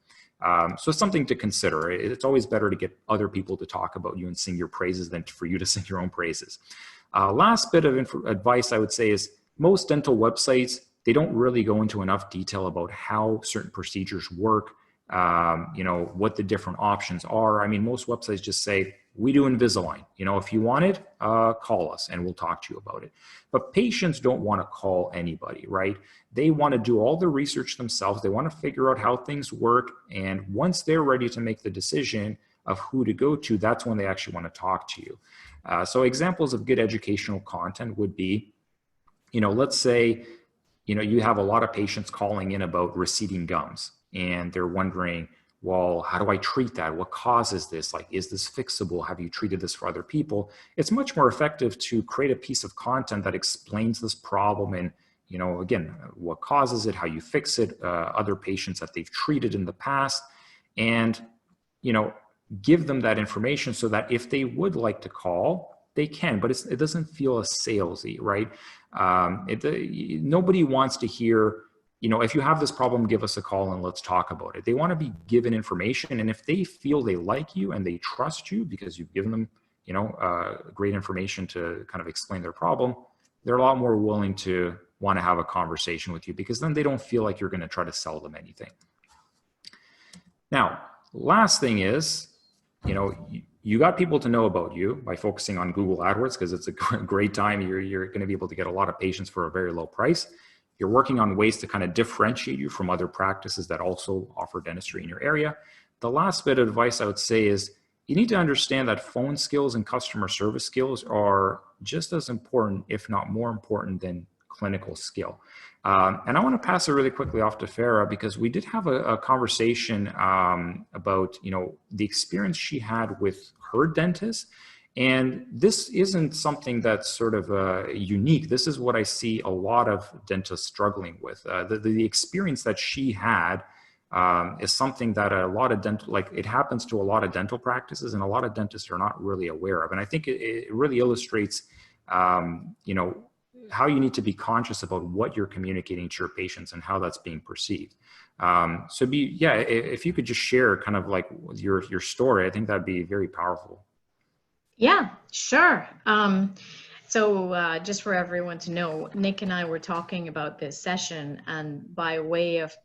So it's something to consider. It's always better to get other people to talk about you and sing your praises than for you to sing your own praises. Last bit of advice I would say is most dental websites, they don't really go into enough detail about how certain procedures work, you know, what the different options are. I mean, most websites just say, we do Invisalign. You know, if you want it, call us and we'll talk to you about it. But patients don't want to call anybody, right? They want to do all the research themselves. They want to figure out how things work. And once they're ready to make the decision of who to go to, that's when they actually want to talk to you. So examples of good educational content would be, you know, let's say, you know, you have a lot of patients calling in about receding gums, and they're wondering, well, how do I treat that? What causes this? Like, is this fixable? Have you treated this for other people? It's much more effective to create a piece of content that explains this problem and, you know, again, what causes it, how you fix it, other patients that they've treated in the past, and, you know, give them that information so that if they would like to call, they can, but it doesn't feel as salesy, right? Nobody wants to hear, you know, if you have this problem, give us a call and let's talk about it. They want to be given information. And if they feel they like you and they trust you because you've given them, you know, great information to kind of explain their problem, they're a lot more willing to want to have a conversation with you, because then they don't feel like you're going to try to sell them anything. Now, last thing is, you know, you got people to know about you by focusing on Google AdWords, because it's a great time. You're going to be able to get a lot of patients for a very low price. You're working on ways to kind of differentiate you from other practices that also offer dentistry in your area. The last bit of advice I would say is you need to understand that phone skills and customer service skills are just as important, if not more important, than clinical skill. And I want to pass it really quickly off to Farah, because we did have a conversation about, you know, the experience she had with her dentist. And this isn't something that's sort of unique. This is what I see a lot of dentists struggling with. The experience that she had is something that a lot of it happens to a lot of dental practices, and a lot of dentists are not really aware of. And I think it really illustrates, you know, how you need to be conscious about what you're communicating to your patients and how that's being perceived. If you could just share kind of like your story, I think that'd be very powerful. Yeah, sure. Just for everyone to know, Nick and I were talking about this session, and by way of,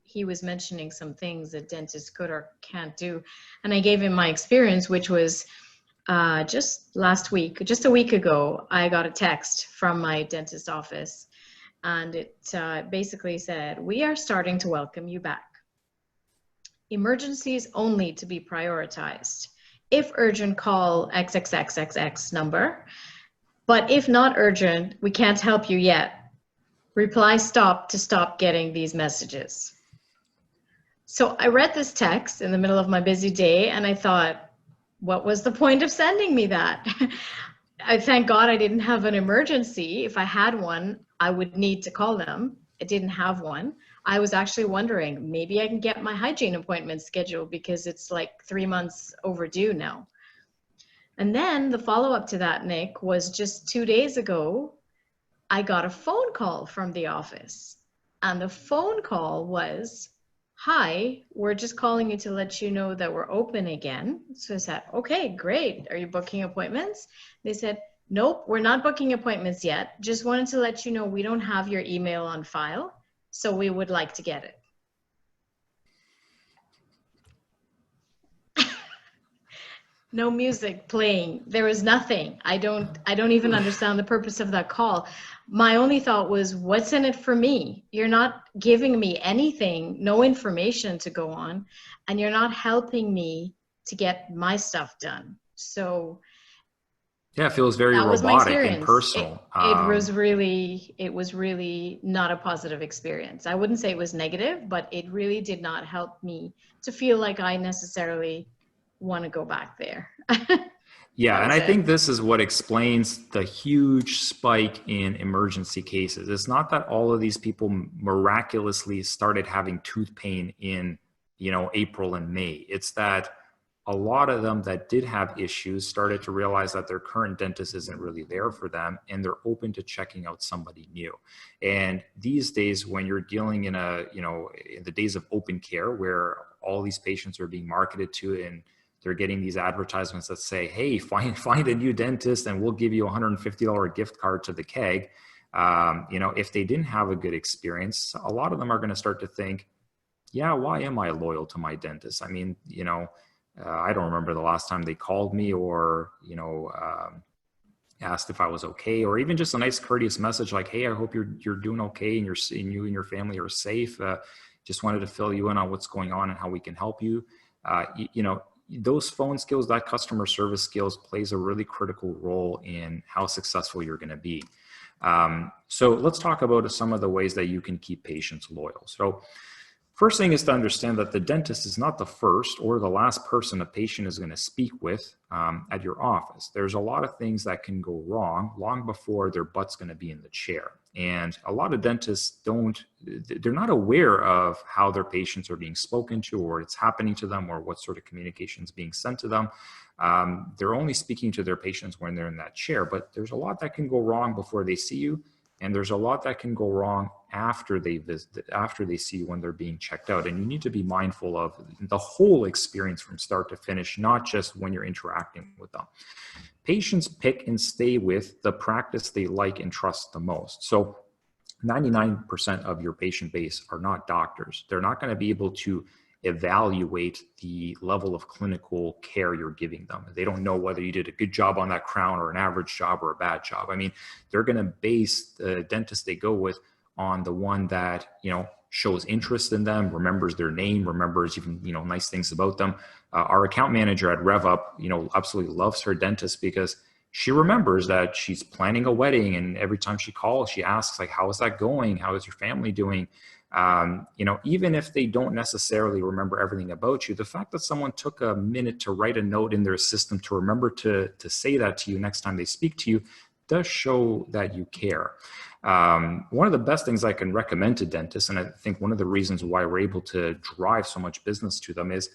he was mentioning some things that dentists could or can't do. And I gave him my experience, which was just last week, just a week ago, I got a text from my dentist office, and it basically said, "We are starting to welcome you back. Emergencies only to be prioritized. If urgent, call XXXXX number. But if not urgent, we can't help you yet. Reply stop to stop getting these messages." So I read this text in the middle of my busy day, and I thought, what was the point of sending me that? I thank God I didn't have an emergency. If I had one, I would need to call them. I didn't have one. I was actually wondering, maybe I can get my hygiene appointment scheduled, because it's like 3 months overdue now. And then the follow-up to that, Nick, was just 2 days ago, I got a phone call from the office. And the phone call was, "Hi, we're just calling you to let you know that we're open again." So I said, "Okay, great. Are you booking appointments?" They said, "Nope, we're not booking appointments yet. Just wanted to let you know we don't have your email on file, so we would like to get it." no music playing. There was nothing. I don't even understand the purpose of that call. My only thought was, what's in it for me? You're not giving me anything, no information to go on, and you're not helping me to get my stuff done. So Yeah, it feels very that was my robotic and experience. personal. It was really not a positive experience. I wouldn't say it was negative, but it really did not help me to feel like I necessarily want to go back there. Yeah, That and was I it. think this is what explains the huge spike in emergency cases. It's not that all of these people miraculously started having tooth pain in, April and May. It's that a lot of them that did have issues started to realize that their current dentist isn't really there for them, and they're open to checking out somebody new. And these days, when you're dealing in in the days of open care, where all these patients are being marketed to, and they're getting these advertisements that say, hey, find a new dentist and we'll give you a $150 gift card to the keg. If they didn't have a good experience, a lot of them are going to start to think, yeah, why am I loyal to my dentist? I mean, I don't remember the last time they called me or, asked if I was okay, or even just a nice courteous message like, hey, I hope you're doing okay and you and your family are safe. Just wanted to fill you in on what's going on and how we can help you. Those phone skills, that customer service skills plays a really critical role in how successful you're going to be. So let's talk about some of the ways that you can keep patients loyal. So first thing is to understand that the dentist is not the first or the last person a patient is going to speak with at your office. There's a lot of things that can go wrong long before their butt's going to be in the chair. And a lot of dentists they're not aware of how their patients are being spoken to, or it's happening to them, or what sort of communication is being sent to them. They're only speaking to their patients when they're in that chair, but there's a lot that can go wrong before they see you. And there's a lot that can go wrong after they see you when they're being checked out. And you need to be mindful of the whole experience from start to finish, not just when you're interacting with them. Patients pick and stay with the practice they like and trust the most. So 99% of your patient base are not doctors. They're not going to be able to evaluate the level of clinical care you're giving them. They don't know whether you did a good job on that crown or an average job or a bad job. I mean, they're going to base the dentist they go with on the one that, shows interest in them, remembers their name, remembers even, nice things about them. Our account manager at RevUp, absolutely loves her dentist because she remembers that she's planning a wedding, and every time she calls, she asks like, how is that going? How is your family doing? Even if they don't necessarily remember everything about you, the fact that someone took a minute to write a note in their system to remember to say that to you next time they speak to you does show that you care. One of the best things I can recommend to dentists, and I think one of the reasons why we're able to drive so much business to them, is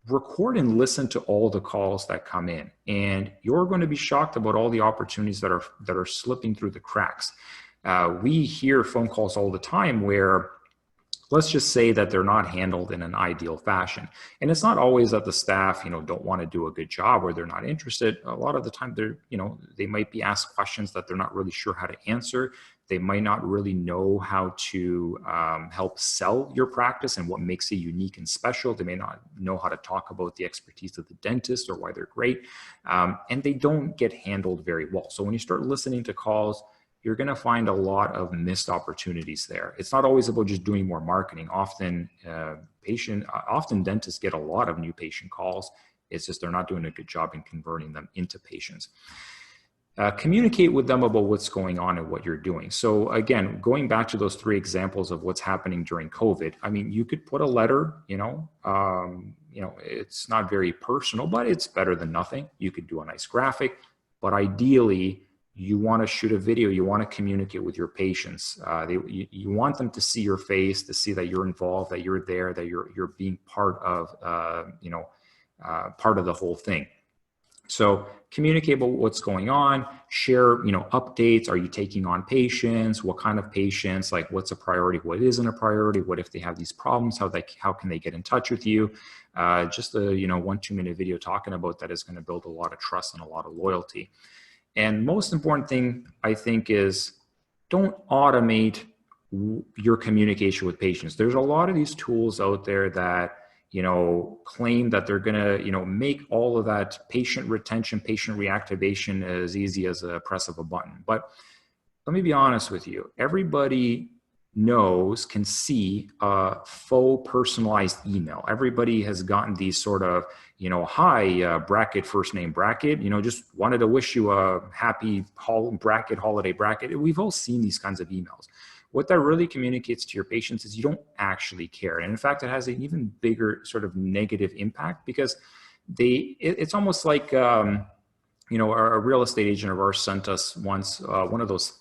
record and listen to all the calls that come in. And you're going to be shocked about all the opportunities that are slipping through the cracks. We hear phone calls all the time where, let's just say that they're not handled in an ideal fashion. And it's not always that the staff, don't want to do a good job or they're not interested. A lot of the time they might be asked questions that they're not really sure how to answer. They might not really know how to help sell your practice and what makes it unique and special. They may not know how to talk about the expertise of the dentist or why they're great. And they don't get handled very well. So when you start listening to calls, you're going to find a lot of missed opportunities there. It's not always about just doing more marketing. Often dentists get a lot of new patient calls. It's just they're not doing a good job in converting them into patients. Communicate with them about what's going on and what you're doing. So again, going back to those 3 examples of what's happening during COVID, I mean, you could put a letter, it's not very personal, but it's better than nothing. You could do a nice graphic, but ideally, you want to shoot a video. You want to communicate with your patients. You want them to see your face, to see that you're involved, that you're there, that you're being part of, part of the whole thing. So communicate about what's going on, share, updates. Are you taking on patients? What kind of patients? Like, what's a priority? What isn't a priority? What if they have these problems? How can they get in touch with you? Just a, 1-2 minute video talking about that is going to build a lot of trust and a lot of loyalty. And most important thing, I think, is don't automate your communication with patients. There's a lot of these tools out there that, claim that they're going to, make all of that patient retention, patient reactivation as easy as a press of a button. But let me be honest with you. Everybody can see a faux personalized email. Everybody has gotten these sort of, hi, bracket, first name bracket, just wanted to wish you a happy holiday bracket. We've all seen these kinds of emails. What that really communicates to your patients is you don't actually care. And in fact, it has an even bigger sort of negative impact because it's almost like, a real estate agent of ours sent us once one of those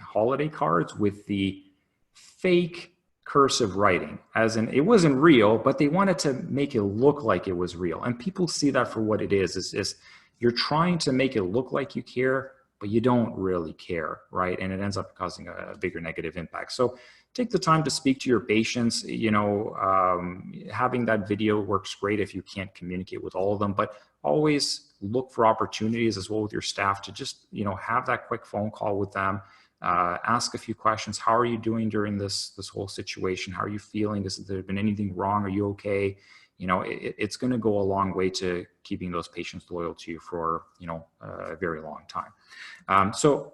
holiday cards with the fake cursive writing, as in it wasn't real, but they wanted to make it look like it was real. And people see that for what it is you're trying to make it look like you care, but you don't really care, right? And it ends up causing a bigger negative impact. So take the time to speak to your patients. Having that video works great if you can't communicate with all of them, but always look for opportunities as well with your staff to just, have that quick phone call with them, ask a few questions. How are you doing during this whole situation? How are you feeling? Has there been anything wrong? Are you okay? It's going to go a long way to keeping those patients loyal to you for, a very long time. So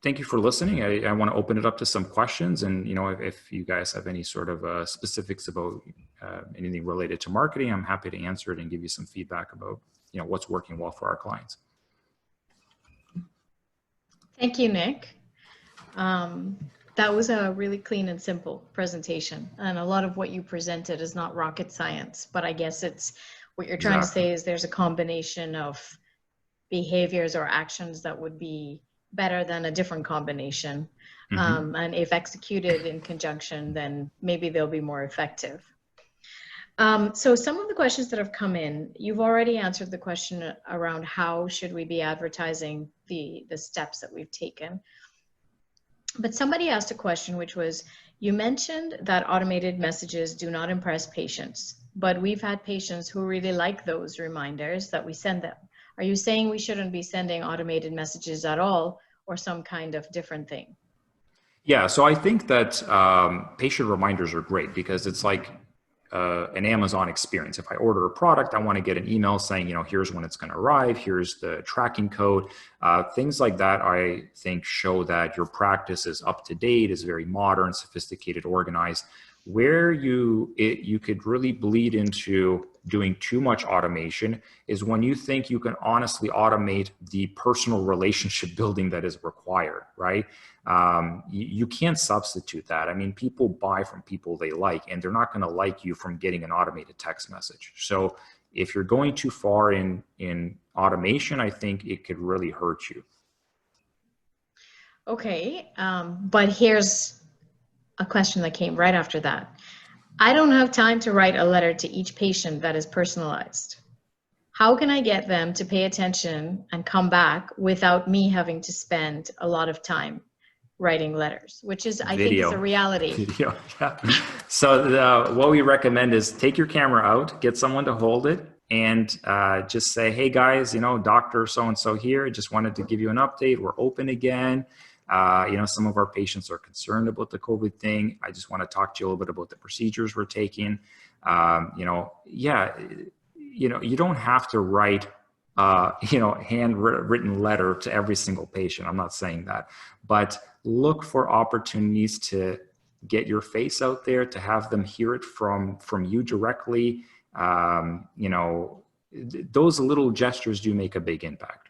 thank you for listening. I want to open it up to some questions. And, if you guys have any sort of specifics about anything related to marketing, I'm happy to answer it and give you some feedback about, what's working well for our clients. Thank you, Nick. That was a really clean and simple presentation. And a lot of what you presented is not rocket science, but I guess it's what you're trying to say is there's a combination of behaviors or actions that would be better than a different combination. And if executed in conjunction, then maybe they'll be more effective. So some of the questions that have come in, you've already answered the question around how should we be advertising the steps that we've taken. But somebody asked a question, which was, you mentioned that automated messages do not impress patients, but we've had patients who really like those reminders that we send them. Are you saying we shouldn't be sending automated messages at all, or some kind of different thing? Yeah, so I think that patient reminders are great because it's like an Amazon experience. If I order a product, I want to get an email saying, here's when it's going to arrive, here's the tracking code. Things like that, I think, show that your practice is up to date, is very modern, sophisticated, organized. Where you could really bleed into doing too much automation is when you think you can honestly automate the personal relationship building that is required, right? You can't substitute that. I mean, people buy from people they like, and they're not going to like you from getting an automated text message. So if you're going too far in automation, I think it could really hurt you. Okay, but here's a question that came right after that. I don't have time to write a letter to each patient that is personalized. How can I get them to pay attention and come back without me having to spend a lot of time writing letters, which is, I think, is a reality. Video, yeah. So what we recommend is take your camera out, get someone to hold it, and just say, hey guys, Dr. So-and-so here, just wanted to give you an update. We're open again. Some of our patients are concerned about the COVID thing. I just want to talk to you a little bit about the procedures we're taking. You don't have to write, handwritten letter to every single patient. I'm not saying that, but look for opportunities to get your face out there, to have them hear it from you directly. Those little gestures do make a big impact.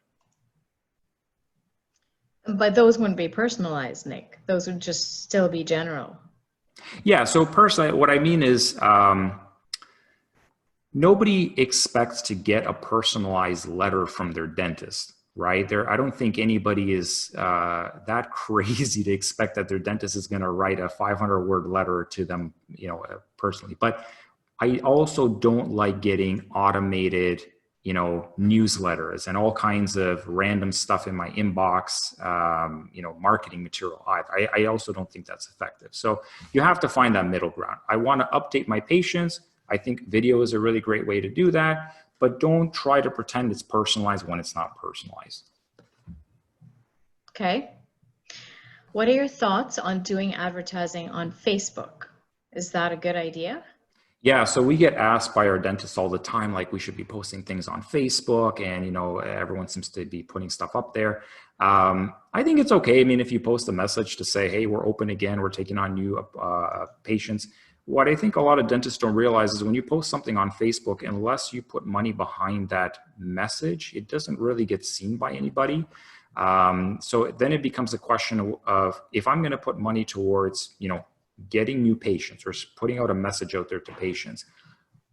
But those wouldn't be personalized, Nick. Those would just still be general. Yeah, so personally, what I mean is nobody expects to get a personalized letter from their dentist, right? I don't think anybody is that crazy to expect that their dentist is going to write a 500-word letter to them, personally. But I also don't like getting automated newsletters and all kinds of random stuff in my inbox, marketing material. I also don't think that's effective. So you have to find that middle ground. I want to update my patients. I think video is a really great way to do that, but don't try to pretend it's personalized when it's not personalized. Okay. What are your thoughts on doing advertising on Facebook? Is that a good idea? Yeah, so we get asked by our dentists all the time, like we should be posting things on Facebook, and everyone seems to be putting stuff up there. I think it's okay. I mean, if you post a message to say, "Hey, we're open again, we're taking on new patients." What I think a lot of dentists don't realize is when you post something on Facebook, unless you put money behind that message, it doesn't really get seen by anybody. So then it becomes a question of if I'm going to put money towards, getting new patients or putting out a message out there to patients,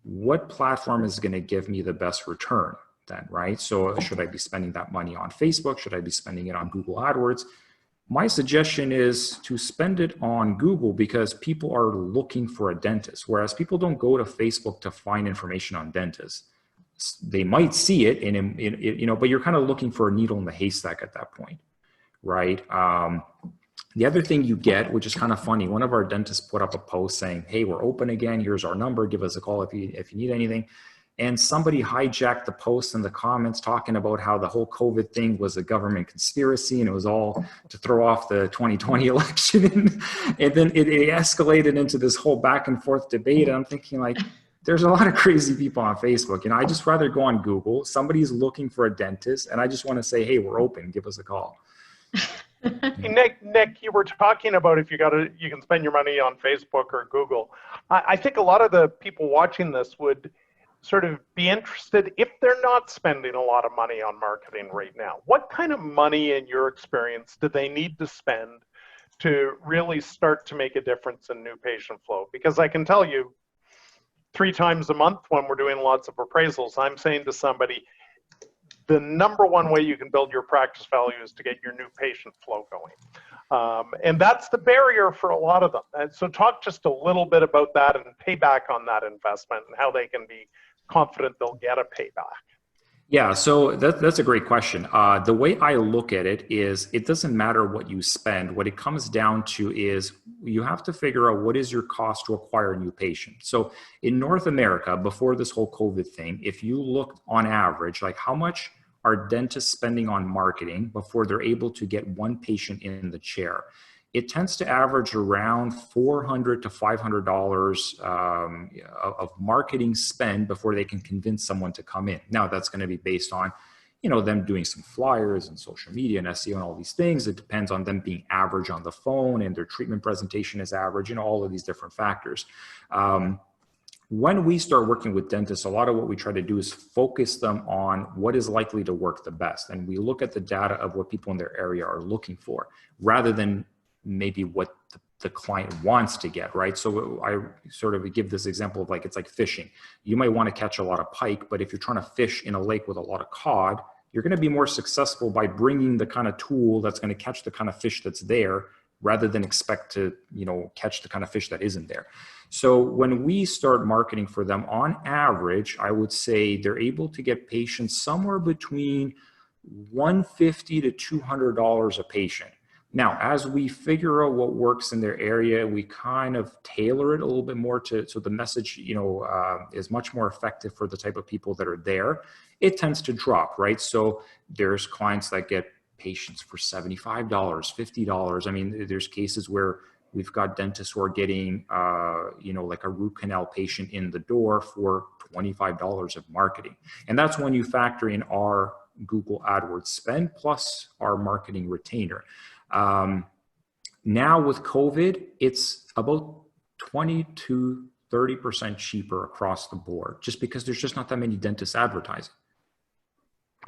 what platform is going to give me the best return then, right? So should I be spending that money on Facebook? Should I be spending it on Google AdWords? My suggestion is to spend it on Google because people are looking for a dentist, whereas people don't go to Facebook to find information on dentists. They might see it, but you're kind of looking for a needle in the haystack at that point, right? The other thing you get, which is kind of funny, one of our dentists put up a post saying, "Hey, we're open again. Here's our number. Give us a call if you need anything." And somebody hijacked the post in the comments talking about how the whole COVID thing was a government conspiracy and it was all to throw off the 2020 election. And then it escalated into this whole back and forth debate. And I'm thinking, like, there's a lot of crazy people on Facebook. I just rather go on Google. Somebody's looking for a dentist and I just want to say, "Hey, we're open. Give us a call." Nick, you were talking about if you can spend your money on Facebook or Google. I think a lot of the people watching this would sort of be interested if they're not spending a lot of money on marketing right now. What kind of money, in your experience, do they need to spend to really start to make a difference in new patient flow? Because I can tell you, 3 times a month when we're doing lots of appraisals, I'm saying to somebody, the number one way you can build your practice value is to get your new patient flow going. And that's the barrier for a lot of them. And so talk just a little bit about that and pay back on that investment and how they can be confident they'll get a payback. Yeah, so that's a great question. The way I look at it is it doesn't matter what you spend. What it comes down to is you have to figure out what is your cost to acquire a new patient. So in North America, before this whole COVID thing, if you looked on average, like how much are dentists spending on marketing before they're able to get one patient in the chair, it tends to average around $400 to $500 of marketing spend before they can convince someone to come in. Now that's going to be based on, them doing some flyers and social media and SEO and all these things. It depends on them being average on the phone and their treatment presentation is average, all of these different factors. When we start working with dentists, a lot of what we try to do is focus them on what is likely to work the best. And we look at the data of what people in their area are looking for rather than maybe what the client wants to get, right? So I sort of give this example of it's like fishing. You might want to catch a lot of pike, but if you're trying to fish in a lake with a lot of cod, you're going to be more successful by bringing the kind of tool that's going to catch the kind of fish that's there rather than expect to, catch the kind of fish that isn't there. So when we start marketing for them, on average, I would say they're able to get patients somewhere between $150 to $200 a patient. Now, as we figure out what works in their area, we kind of tailor it a little bit more so the message, is much more effective for the type of people that are there. It tends to drop, right? So there's clients that get patients for $75, $50. I mean, there's cases where we've got dentists who are getting, like a root canal patient in the door for $25 of marketing. And that's when you factor in our Google AdWords spend plus our marketing retainer. Now with COVID, it's about 20 to 30% cheaper across the board, just because there's just not that many dentists advertising.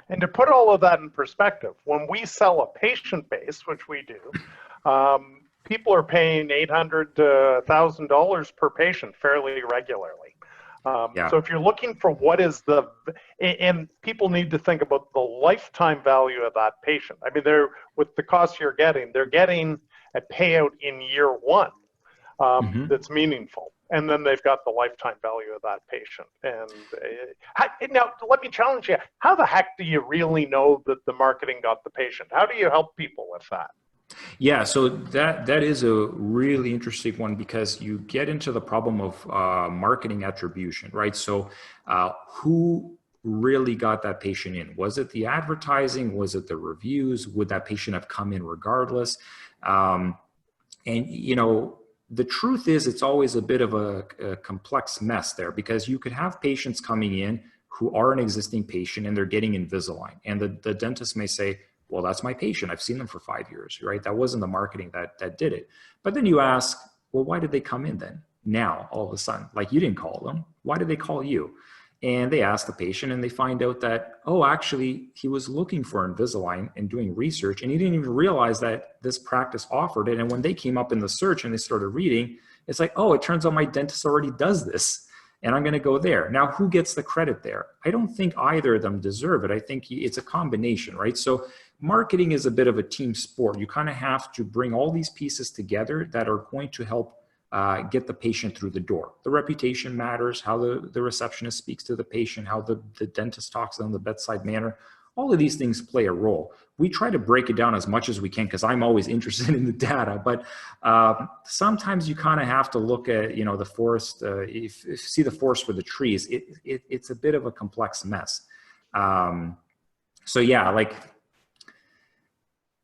And to put all of that in perspective, when we sell a patient base, which we do, people are paying $800 to $1,000 per patient fairly regularly. So if you're looking for what is and people need to think about the lifetime value of that patient. I mean, with the cost they're getting a payout in year one that's meaningful. And then they've got the lifetime value of that patient. And now let me challenge you. How the heck do you really know that the marketing got the patient? How do you help people with that? Yeah, so that is a really interesting one because you get into the problem of marketing attribution, right? So who really got that patient in? Was it the advertising? Was it the reviews? Would that patient have come in regardless? And the truth is it's always a bit of a complex mess there, because you could have patients coming in who are an existing patient and they're getting Invisalign. And the dentist may say, well, that's my patient. I've seen them for 5 years, right? That wasn't the marketing that did it. But then you ask, well, why did they come in then? Now, all of a sudden, like, you didn't call them. Why did they call you? And they ask the patient and they find out that, oh, actually, he was looking for Invisalign and doing research, and he didn't even realize that this practice offered it. And when they came up in the search and they started reading, it's like, oh, it turns out my dentist already does this, and I'm going to go there. Now, who gets the credit there? I don't think either of them deserve it. I think it's a combination, right? So marketing is a bit of a team sport. You kind of have to bring all these pieces together that are going to help get the patient through the door. The reputation matters, how the receptionist speaks to the patient, how the dentist talks to them, the bedside manner. All of these things play a role. We try to break it down as much as we can because I'm always interested in the data, but sometimes you kind of have to look at, the forest, if you see the forest for the trees, it's a bit of a complex mess. So yeah, like,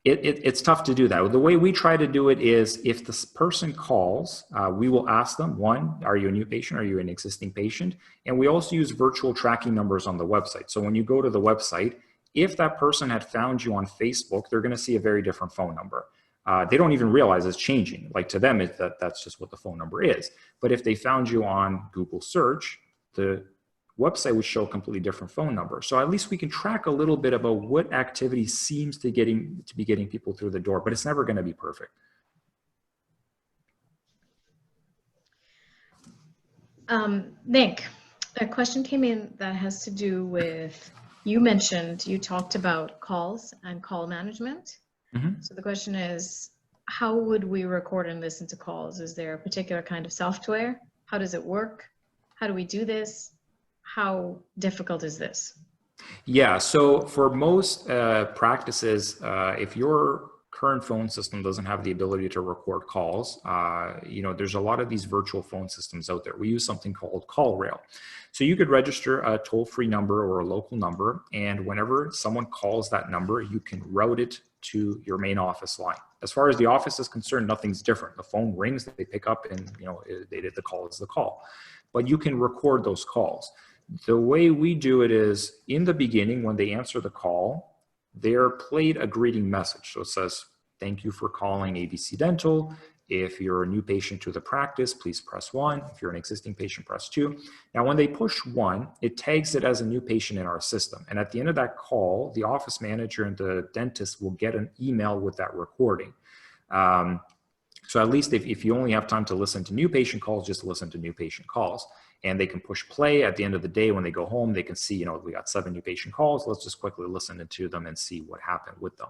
it's tough to do that. The way we try to do it is, if this person calls, we will ask them, one, are you a new patient? Are you an existing patient? And we also use virtual tracking numbers on the website. So when you go to the website, if that person had found you on Facebook, they're going to see a very different phone number. They don't even realize it's changing. Like, to them, that's just what the phone number is. But if they found you on Google search, the website would show a completely different phone number. So at least we can track a little bit about what activity seems to be getting people through the door, but it's never going to be perfect. Nick, a question came in that has to do with, you talked about calls and call management. Mm-hmm. So the question is, how would we record and listen to calls? Is there a particular kind of software? How does it work? How do we do this? How difficult is this? Yeah, so for most practices, if your current phone system doesn't have the ability to record calls, there's a lot of these virtual phone systems out there. We use something called CallRail. So you could register a toll-free number or a local number, and whenever someone calls that number, you can route it to your main office line. As far as the office is concerned, nothing's different. The phone rings, they pick up, and they did the call is the call. But you can record those calls. The way we do it is, in the beginning, when they answer the call, they're played a greeting message. So it says, thank you for calling ABC Dental. If you're a new patient to the practice, please press 1. If you're an existing patient, press 2. Now, when they push 1, it tags it as a new patient in our system. And at the end of that call, the office manager and the dentist will get an email with that recording. So at least if you only have time to listen to new patient calls, just listen to new patient calls. And they can push play at the end of the day. When they go home, they can see, we got 7 new patient calls. Let's just quickly listen to them and see what happened with them.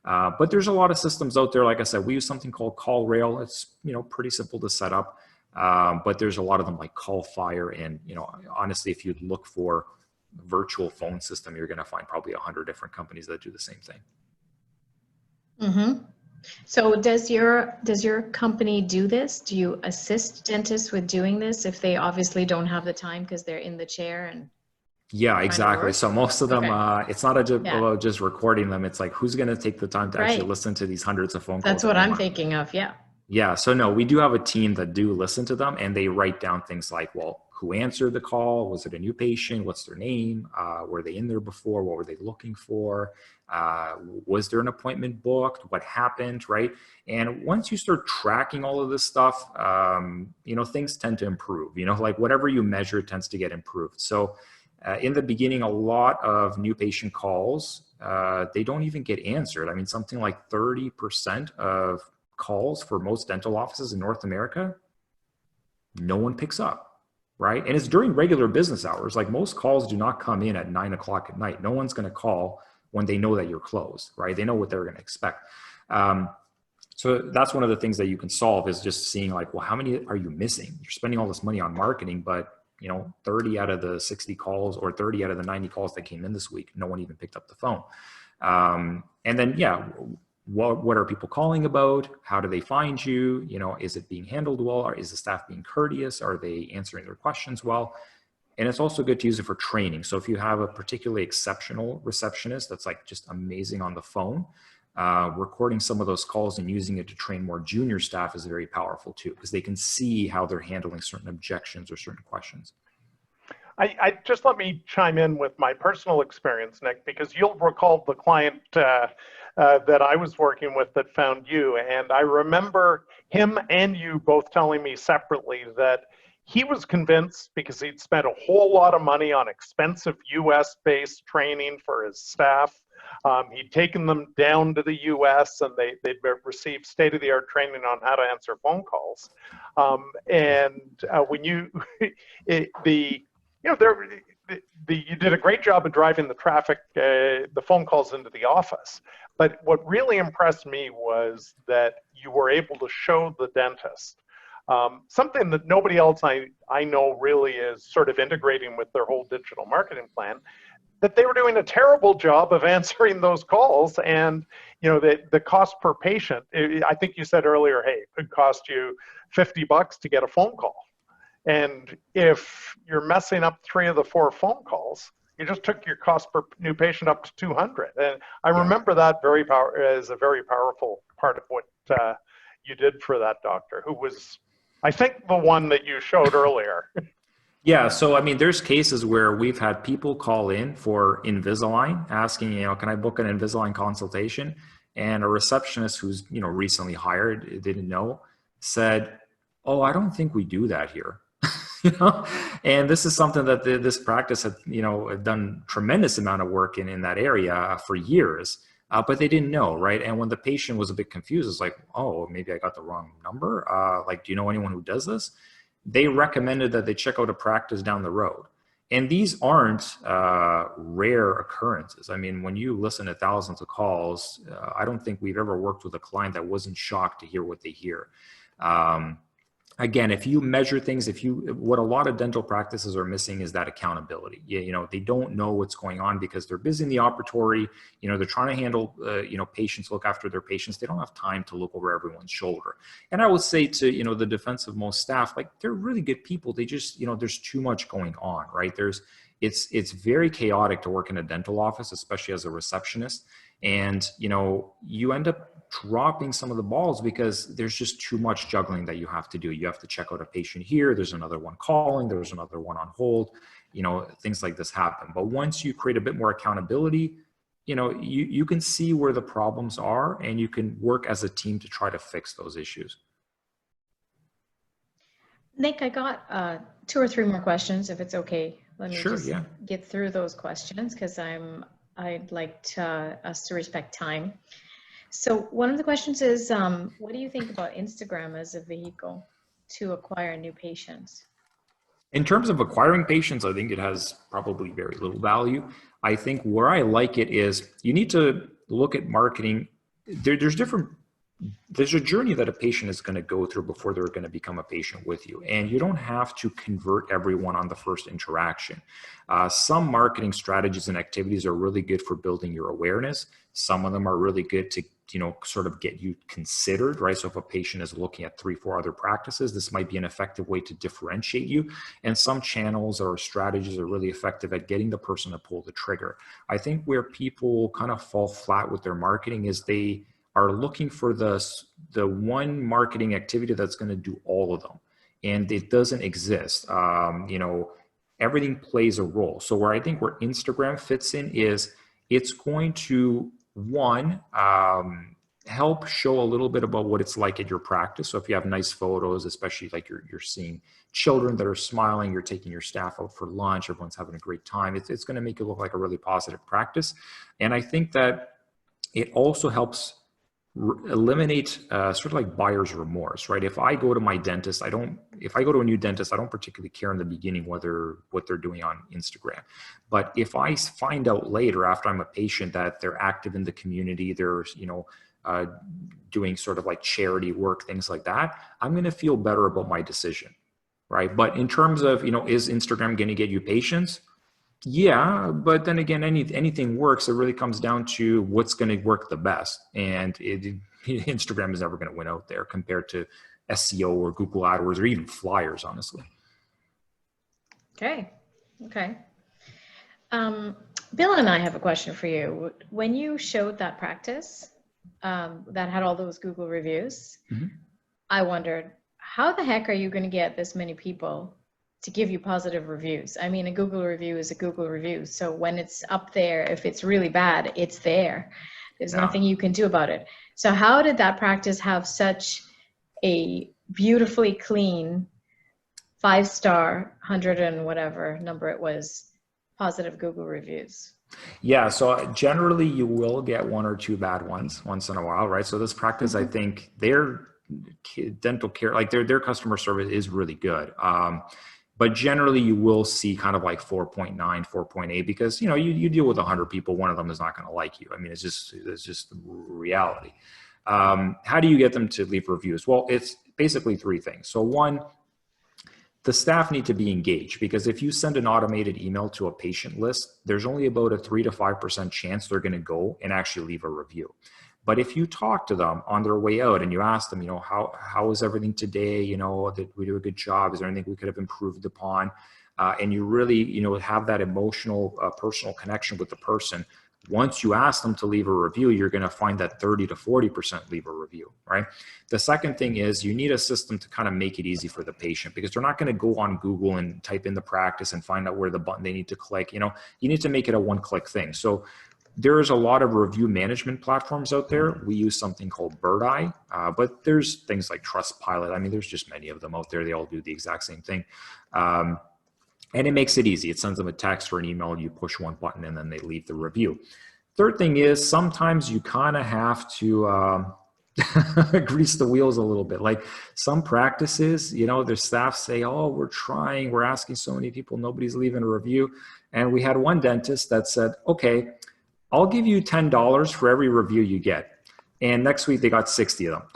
But there's a lot of systems out there. Like I said, we use something called CallRail. It's, pretty simple to set up. But there's a lot of them like CallFire. And, honestly, if you look for virtual phone system, you're going to find probably 100 different companies that do the same thing. Mm-hmm. So does your company do this? Do you assist dentists with doing this if they obviously don't have the time because they're in the chair? And yeah, exactly. So most of them, it's not about just recording them. It's like, who's going to take the time to actually listen to these hundreds of phone calls? That's what I'm thinking of. Yeah. Yeah. So no, we do have a team that do listen to them, and they write down things like, well, who answered the call? Was it a new patient? What's their name? Were they in there before? What were they looking for? Was there an appointment booked? What happened, right? And once you start tracking all of this stuff, things tend to improve. Like whatever you measure tends to get improved. So in the beginning, a lot of new patient calls, they don't even get answered. I mean, something like 30% of calls for most dental offices in North America, no one picks up. Right. And it's during regular business hours. Like most calls do not come in at 9 o'clock at night. No one's going to call when they know that you're closed, right? They know what they're going to expect. So that's one of the things that you can solve, is just seeing like, well, how many are you missing? You're spending all this money on marketing, but 30 out of the 60 calls or 30 out of the 90 calls that came in this week, no one even picked up the phone. And then, what are people calling about? How do they find you? Is it being handled well? Or is the staff being courteous? Are they answering their questions well? And it's also good to use it for training. So if you have a particularly exceptional receptionist that's like just amazing on the phone, recording some of those calls and using it to train more junior staff is very powerful too, because they can see how they're handling certain objections or certain questions. I just let me chime in with my personal experience, Nick, because you'll recall the client that I was working with that found you. And I remember him and you both telling me separately that he was convinced, because he'd spent a whole lot of money on expensive US-based training for his staff. He'd taken them down to the US and they'd received state-of-the-art training on how to answer phone calls. When you, you did a great job of driving the traffic, the phone calls into the office. But what really impressed me was that you were able to show the dentist something that nobody else I know really is sort of integrating with their whole digital marketing plan, that they were doing a terrible job of answering those calls. And the cost per patient, I think you said earlier, hey, it could cost you $50 to get a phone call. And if you're messing up 3 of the 4 phone calls, you just took your cost per new patient up to 200. And I remember that as a very powerful part of what you did for that doctor, who was, I think, the one that you showed earlier. Yeah, so I mean, there's cases where we've had people call in for Invisalign, asking, can I book an Invisalign consultation? And a receptionist who's, recently hired, didn't know, said, oh, I don't think we do that here. And this is something that this practice had, done tremendous amount of work in that area for years, but they didn't know, right? And when the patient was a bit confused, it's like, oh, maybe I got the wrong number. Do you know anyone who does this? They recommended that they check out a practice down the road. And these aren't rare occurrences. I mean, when you listen to thousands of calls, I don't think we've ever worked with a client that wasn't shocked to hear what they hear. Again, if you measure things, what a lot of dental practices are missing is that accountability. They don't know what's going on because they're busy in the operatory. They're trying to handle, patients, look after their patients. They don't have time to look over everyone's shoulder. And I would say to, the defense of most staff, like, they're really good people. They just, there's too much going on, right? It's very chaotic to work in a dental office, especially as a receptionist. And, you end up dropping some of the balls because there's just too much juggling that you have to do. You have to check out a patient here. There's another one calling. There's another one on hold. Things like this happen. But once you create a bit more accountability, you can see where the problems are and you can work as a team to try to fix those issues. Nick, I got 2 or 3 more questions, if it's okay. Let me get through those questions, because I'd like us to respect time. So one of the questions is, what do you think about Instagram as a vehicle to acquire new patients? In terms of acquiring patients, I think it has probably very little value. I think where I like it is you need to look at marketing. There's a journey that a patient is going to go through before they're going to become a patient with you. And you don't have to convert everyone on the first interaction. Some marketing strategies and activities are really good for building your awareness. Some of them are really good to, sort of get you considered, right? So if a patient is looking at 3, 4 other practices, this might be an effective way to differentiate you. And some channels or strategies are really effective at getting the person to pull the trigger. I think where people kind of fall flat with their marketing is they are looking for the one marketing activity that's going to do all of them. And it doesn't exist. Everything plays a role. So where Instagram fits in is it's going to, one, help show a little bit about what it's like at your practice. So if you have nice photos, especially like you're seeing children that are smiling, you're taking your staff out for lunch, everyone's having a great time, it's going to make it look like a really positive practice. And I think that it also helps eliminate sort of like buyer's remorse, right? If I go to my dentist, if I go to a new dentist, I don't particularly care in the beginning what they're doing on Instagram. But if I find out later after I'm a patient that they're active in the community, they're, doing sort of like charity work, things like that, I'm going to feel better about my decision, right? But in terms of, is Instagram going to get you patients? Yeah, but then again, anything works. It really comes down to what's going to work the best. And Instagram is never going to win out there compared to SEO or Google AdWords or even flyers, honestly. Okay. Bill and I have a question for you. When you showed that practice that had all those Google reviews, Mhm. I wondered, how the heck are you going to get this many people to give you positive reviews? I mean, a Google review is a Google review. So when it's up there, if it's really bad, it's there. There's Yeah. nothing you can do about it. So how did that practice have such a beautifully clean 5-star, 100 and whatever number it was, positive Google reviews? Yeah, so generally you will get one or two bad ones once in a while, right? So this practice, I think their dental care, like their customer service is really good. But generally you will see kind of like 4.9, 4.8, because, you know, you deal with 100 people, one of them is not going to like you. I mean, it's just reality. How do you get them to leave reviews? Well, it's basically three things. So one, the staff need to be engaged, because if you send an automated email to a patient list, there's only about a 3 to 5% chance they're going to go and actually leave a review. But if you talk to them on their way out and you ask them, you know, how is everything today? You know, did we do a good job? Is there anything we could have improved upon? And you really, you know, have that emotional, personal connection with the person. Once you ask them to leave a review, you're going to find that 30 to 40% leave a review, right? The second thing is you need a system to kind of make it easy for the patient, because they're not going to go on Google and type in the practice and find out where the button they need to click. You know, you need to make it a one-click thing. So there's a lot of review management platforms out there. We use something called Birdeye, but there's things like Trustpilot. I mean, there's just many of them out there. They all do the exact same thing. And it makes it easy. It sends them a text or an email. You push one button and then they leave the review. Third thing is sometimes you kind of have to grease the wheels a little bit. Like some practices, you know, their staff say, oh, we're trying, we're asking so many people, nobody's leaving a review. And we had one dentist that said, okay, I'll give you $10 for every review you get. And next week they got 60 of them.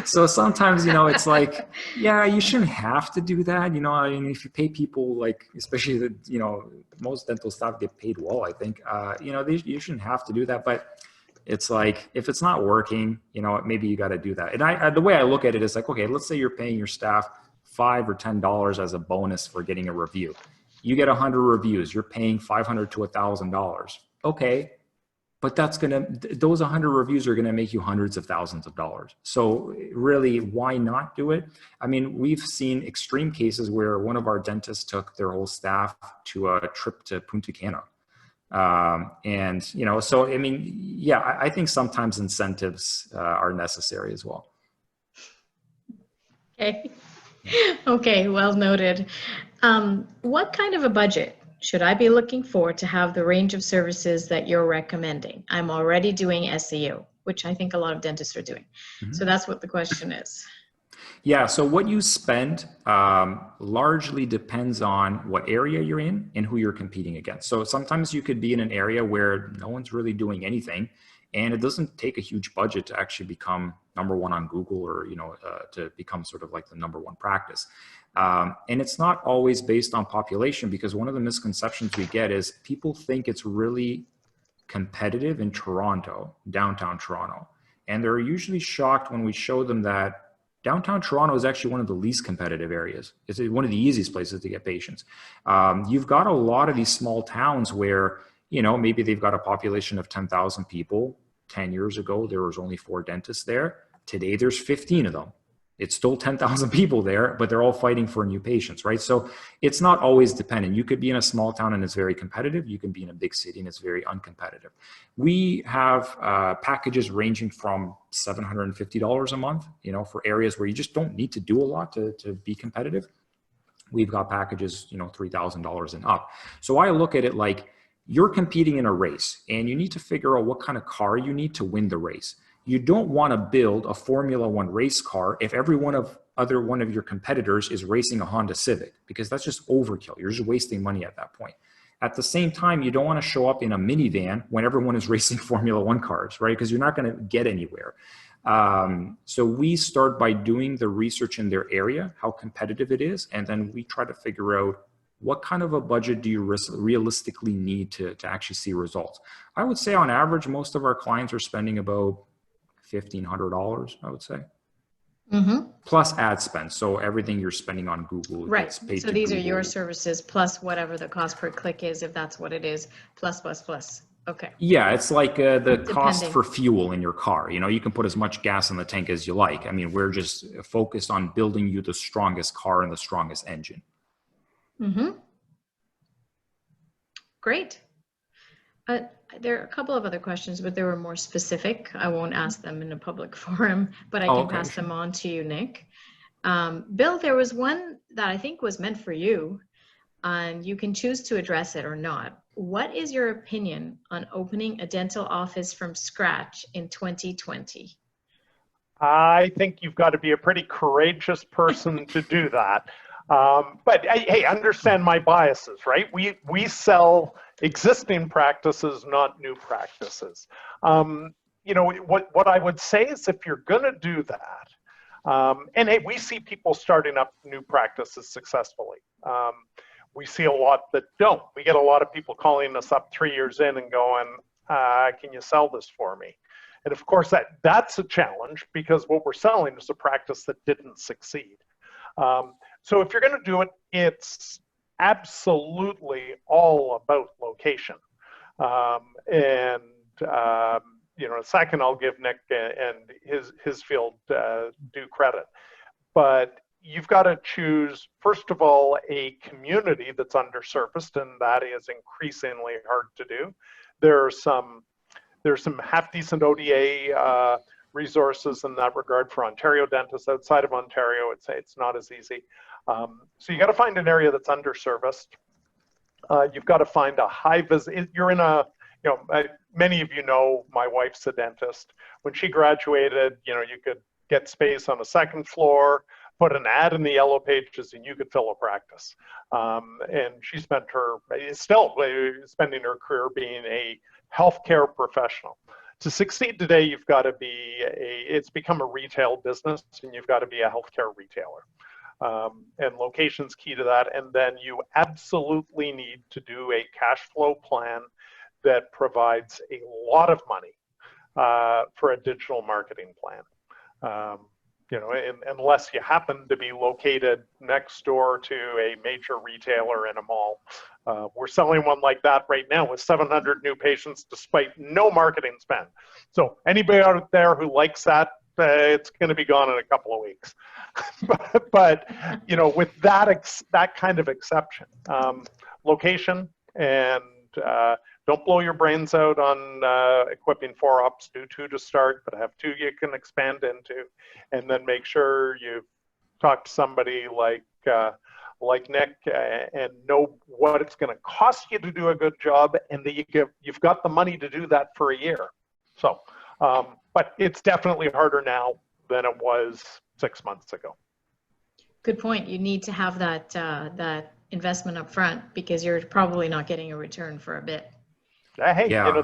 So sometimes, you know, it's like, yeah, you shouldn't have to do that. You know, I mean, if you pay people, like, especially the, you know, most dental staff get paid well, I think, you know, you shouldn't have to do that. But it's like, if it's not working, you know, maybe you got to do that. And the way I look at it is like, okay, let's say you're paying your staff $5 or $10 as a bonus for getting a review. You get 100 reviews, you're paying $500 to $1,000. Okay. But those 100 reviews are going to make you hundreds of thousands of dollars. So really, why not do it? I mean, we've seen extreme cases where one of our dentists took their whole staff to a trip to Punta Cana. And, you know, so, I mean, yeah, I think sometimes incentives are necessary as well. Okay. Okay, well noted. What kind of a budget should I be looking for to have the range of services that you're recommending? I'm already doing SEO, which I think a lot of dentists are doing. Mm-hmm. So that's what the question is. Yeah, so what you spend largely depends on what area you're in and who you're competing against. So sometimes you could be in an area where no one's really doing anything, and it doesn't take a huge budget to actually become number one on Google, or, you know, to become sort of like the number one practice. And it's not always based on population, because one of the misconceptions we get is people think it's really competitive in Toronto, downtown Toronto. And they're usually shocked when we show them that downtown Toronto is actually one of the least competitive areas. It's one of the easiest places to get patients. You've got a lot of these small towns where, you know, maybe they've got a population of 10,000 people. 10 years ago, there was only 4 dentists there. Today, there's 15 of them. It's still 10,000 people there, but they're all fighting for new patients, right? So it's not always dependent. You could be in a small town and it's very competitive. You can be in a big city and it's very uncompetitive. We have packages ranging from $750 a month, you know, for areas where you just don't need to do a lot to be competitive. We've got packages, you know, $3,000 and up. So I look at it like you're competing in a race and you need to figure out what kind of car you need to win the race. You don't want to build a Formula One race car if every one of your competitors is racing a Honda Civic, because that's just overkill. You're just wasting money at that point. At the same time, you don't want to show up in a minivan when everyone is racing Formula One cars, right? Because you're not going to get anywhere. So we start by doing the research in their area, how competitive it is, and then we try to figure out what kind of a budget do you realistically need to actually see results. I would say on average, most of our clients are spending about $1,500, I would say. Mm-hmm. Plus ad spend. So everything you're spending on Google. Right. So these Google. Are your services plus whatever the cost per click is, if that's what it is, plus. Okay. Yeah, it's like the cost Depending. for fuel in your car. You know, you can put as much gas in the tank as you like. I mean, we're just focused on building you the strongest car and the strongest engine. Mm-hmm. Great. There are a couple of other questions, but they were more specific. I won't ask them in a public forum, but I Oh, can okay, pass sure. them on to you, Nick. Bill, there was one that I think was meant for you, and you can choose to address it or not. What is your opinion on opening a dental office from scratch in 2020? I think you've got to be a pretty courageous person to do that. But hey, understand my biases, right? We sell existing practices, not new practices. You know, what I would say is if you're going to do that, and hey, we see people starting up new practices successfully. We see a lot that don't. We get a lot of people calling us up 3 years in and going, can you sell this for me? And of course, that's a challenge because what we're selling is a practice that didn't succeed. So if you're going to do it, it's absolutely all about location. You know, in a second, I'll give Nick and his field due credit. But you've got to choose, first of all, a community that's underserviced, and that is increasingly hard to do. There's some half-decent ODA resources in that regard for Ontario dentists. Outside of Ontario, it's not as easy. So you got to find an area that's underserviced. You've got to find a high visit. You're in a, you know, many of you know my wife's a dentist. When she graduated, you know, you could get space on a second floor, put an ad in the yellow pages, and you could fill a practice. And she is still spending her career being a healthcare professional. To succeed today, you've got to it's become a retail business, and you've got to be a healthcare retailer. And location's key to that. And then you absolutely need to do a cash flow plan that provides a lot of money for a digital marketing plan. You know, unless you happen to be located next door to a major retailer in a mall. We're selling one like that right now with 700 new patients despite no marketing spend. So anybody out there who likes that, it's going to be gone in a couple of weeks. but you know, with that kind of exception, location and don't blow your brains out on equipping 4 ops. Do 2 to start, but have 2 you can expand into, and then make sure you talk to somebody like Nick and know what it's going to cost you to do a good job, and that you've got the money to do that for a year. So, but it's definitely harder now than it was 6 months ago. Good point. You need to have that investment up front because you're probably not getting a return for a bit. Hey, Yeah. you know,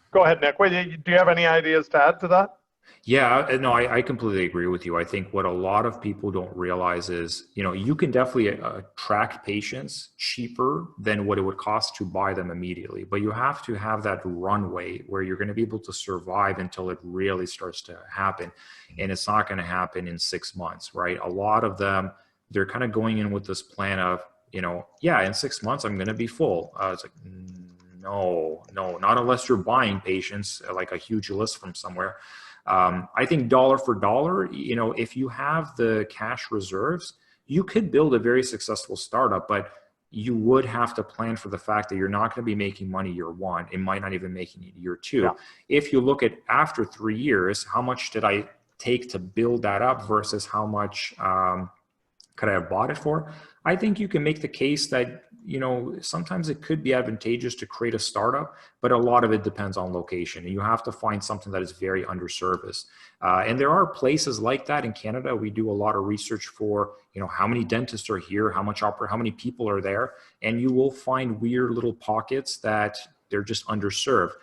go ahead, Nick. Wait, do you have any ideas to add to that? Yeah, no, I completely agree with you. I think what a lot of people don't realize is, you know, you can definitely attract patients cheaper than what it would cost to buy them immediately. But you have to have that runway where you're going to be able to survive until it really starts to happen. And it's not going to happen in 6 months, right? A lot of them, they're kind of going in with this plan of, you know, yeah, in 6 months, I'm going to be full. It's like, no, not unless you're buying patients, like a huge list from somewhere. I think dollar for dollar, you know, if you have the cash reserves, you could build a very successful startup, but you would have to plan for the fact that you're not going to be making money year 1. It might not even making it year 2. Yeah. If you look at after 3 years, how much did I take to build that up versus how much could I have bought it for? I think you can make the case that, you know, sometimes it could be advantageous to create a startup, but a lot of it depends on location. And you have to find something that is very underserviced. And there are places like that in Canada. We do a lot of research for, you know, how many dentists are here, how many people are there, and you will find weird little pockets that they're just underserved.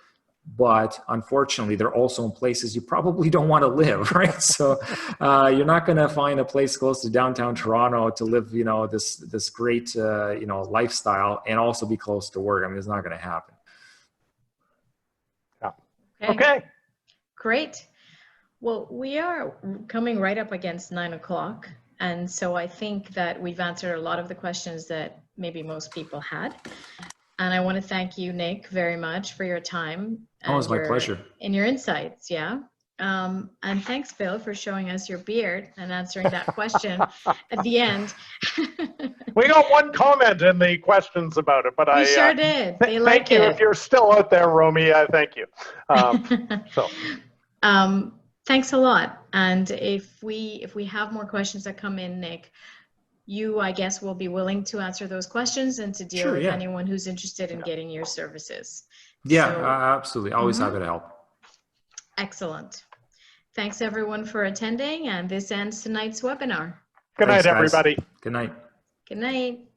But unfortunately, they're also in places you probably don't want to live, right? So you're not going to find a place close to downtown Toronto to live, you know, this great, you know, lifestyle and also be close to work. I mean, it's not going to happen. Yeah. Okay. Great. Well, we are coming right up against 9 o'clock. And so I think that we've answered a lot of the questions that maybe most people had. And I want to thank you, Nick, very much for your time. Oh, it's my pleasure. And your insights, yeah. And thanks, Bill, for showing us your beard and answering that question at the end. We got one comment in the questions about it, but We sure did. They like thank you. it. If you're still out there, Romy, thank you. Thanks a lot. And if we have more questions that come in, Nick, you, I guess, will be willing to answer those questions and to deal with anyone who's interested in getting your services. Yeah, absolutely. Always happy to help. Excellent. Thanks, everyone, for attending. And this ends tonight's webinar. Good night, everybody. Good night. Good night.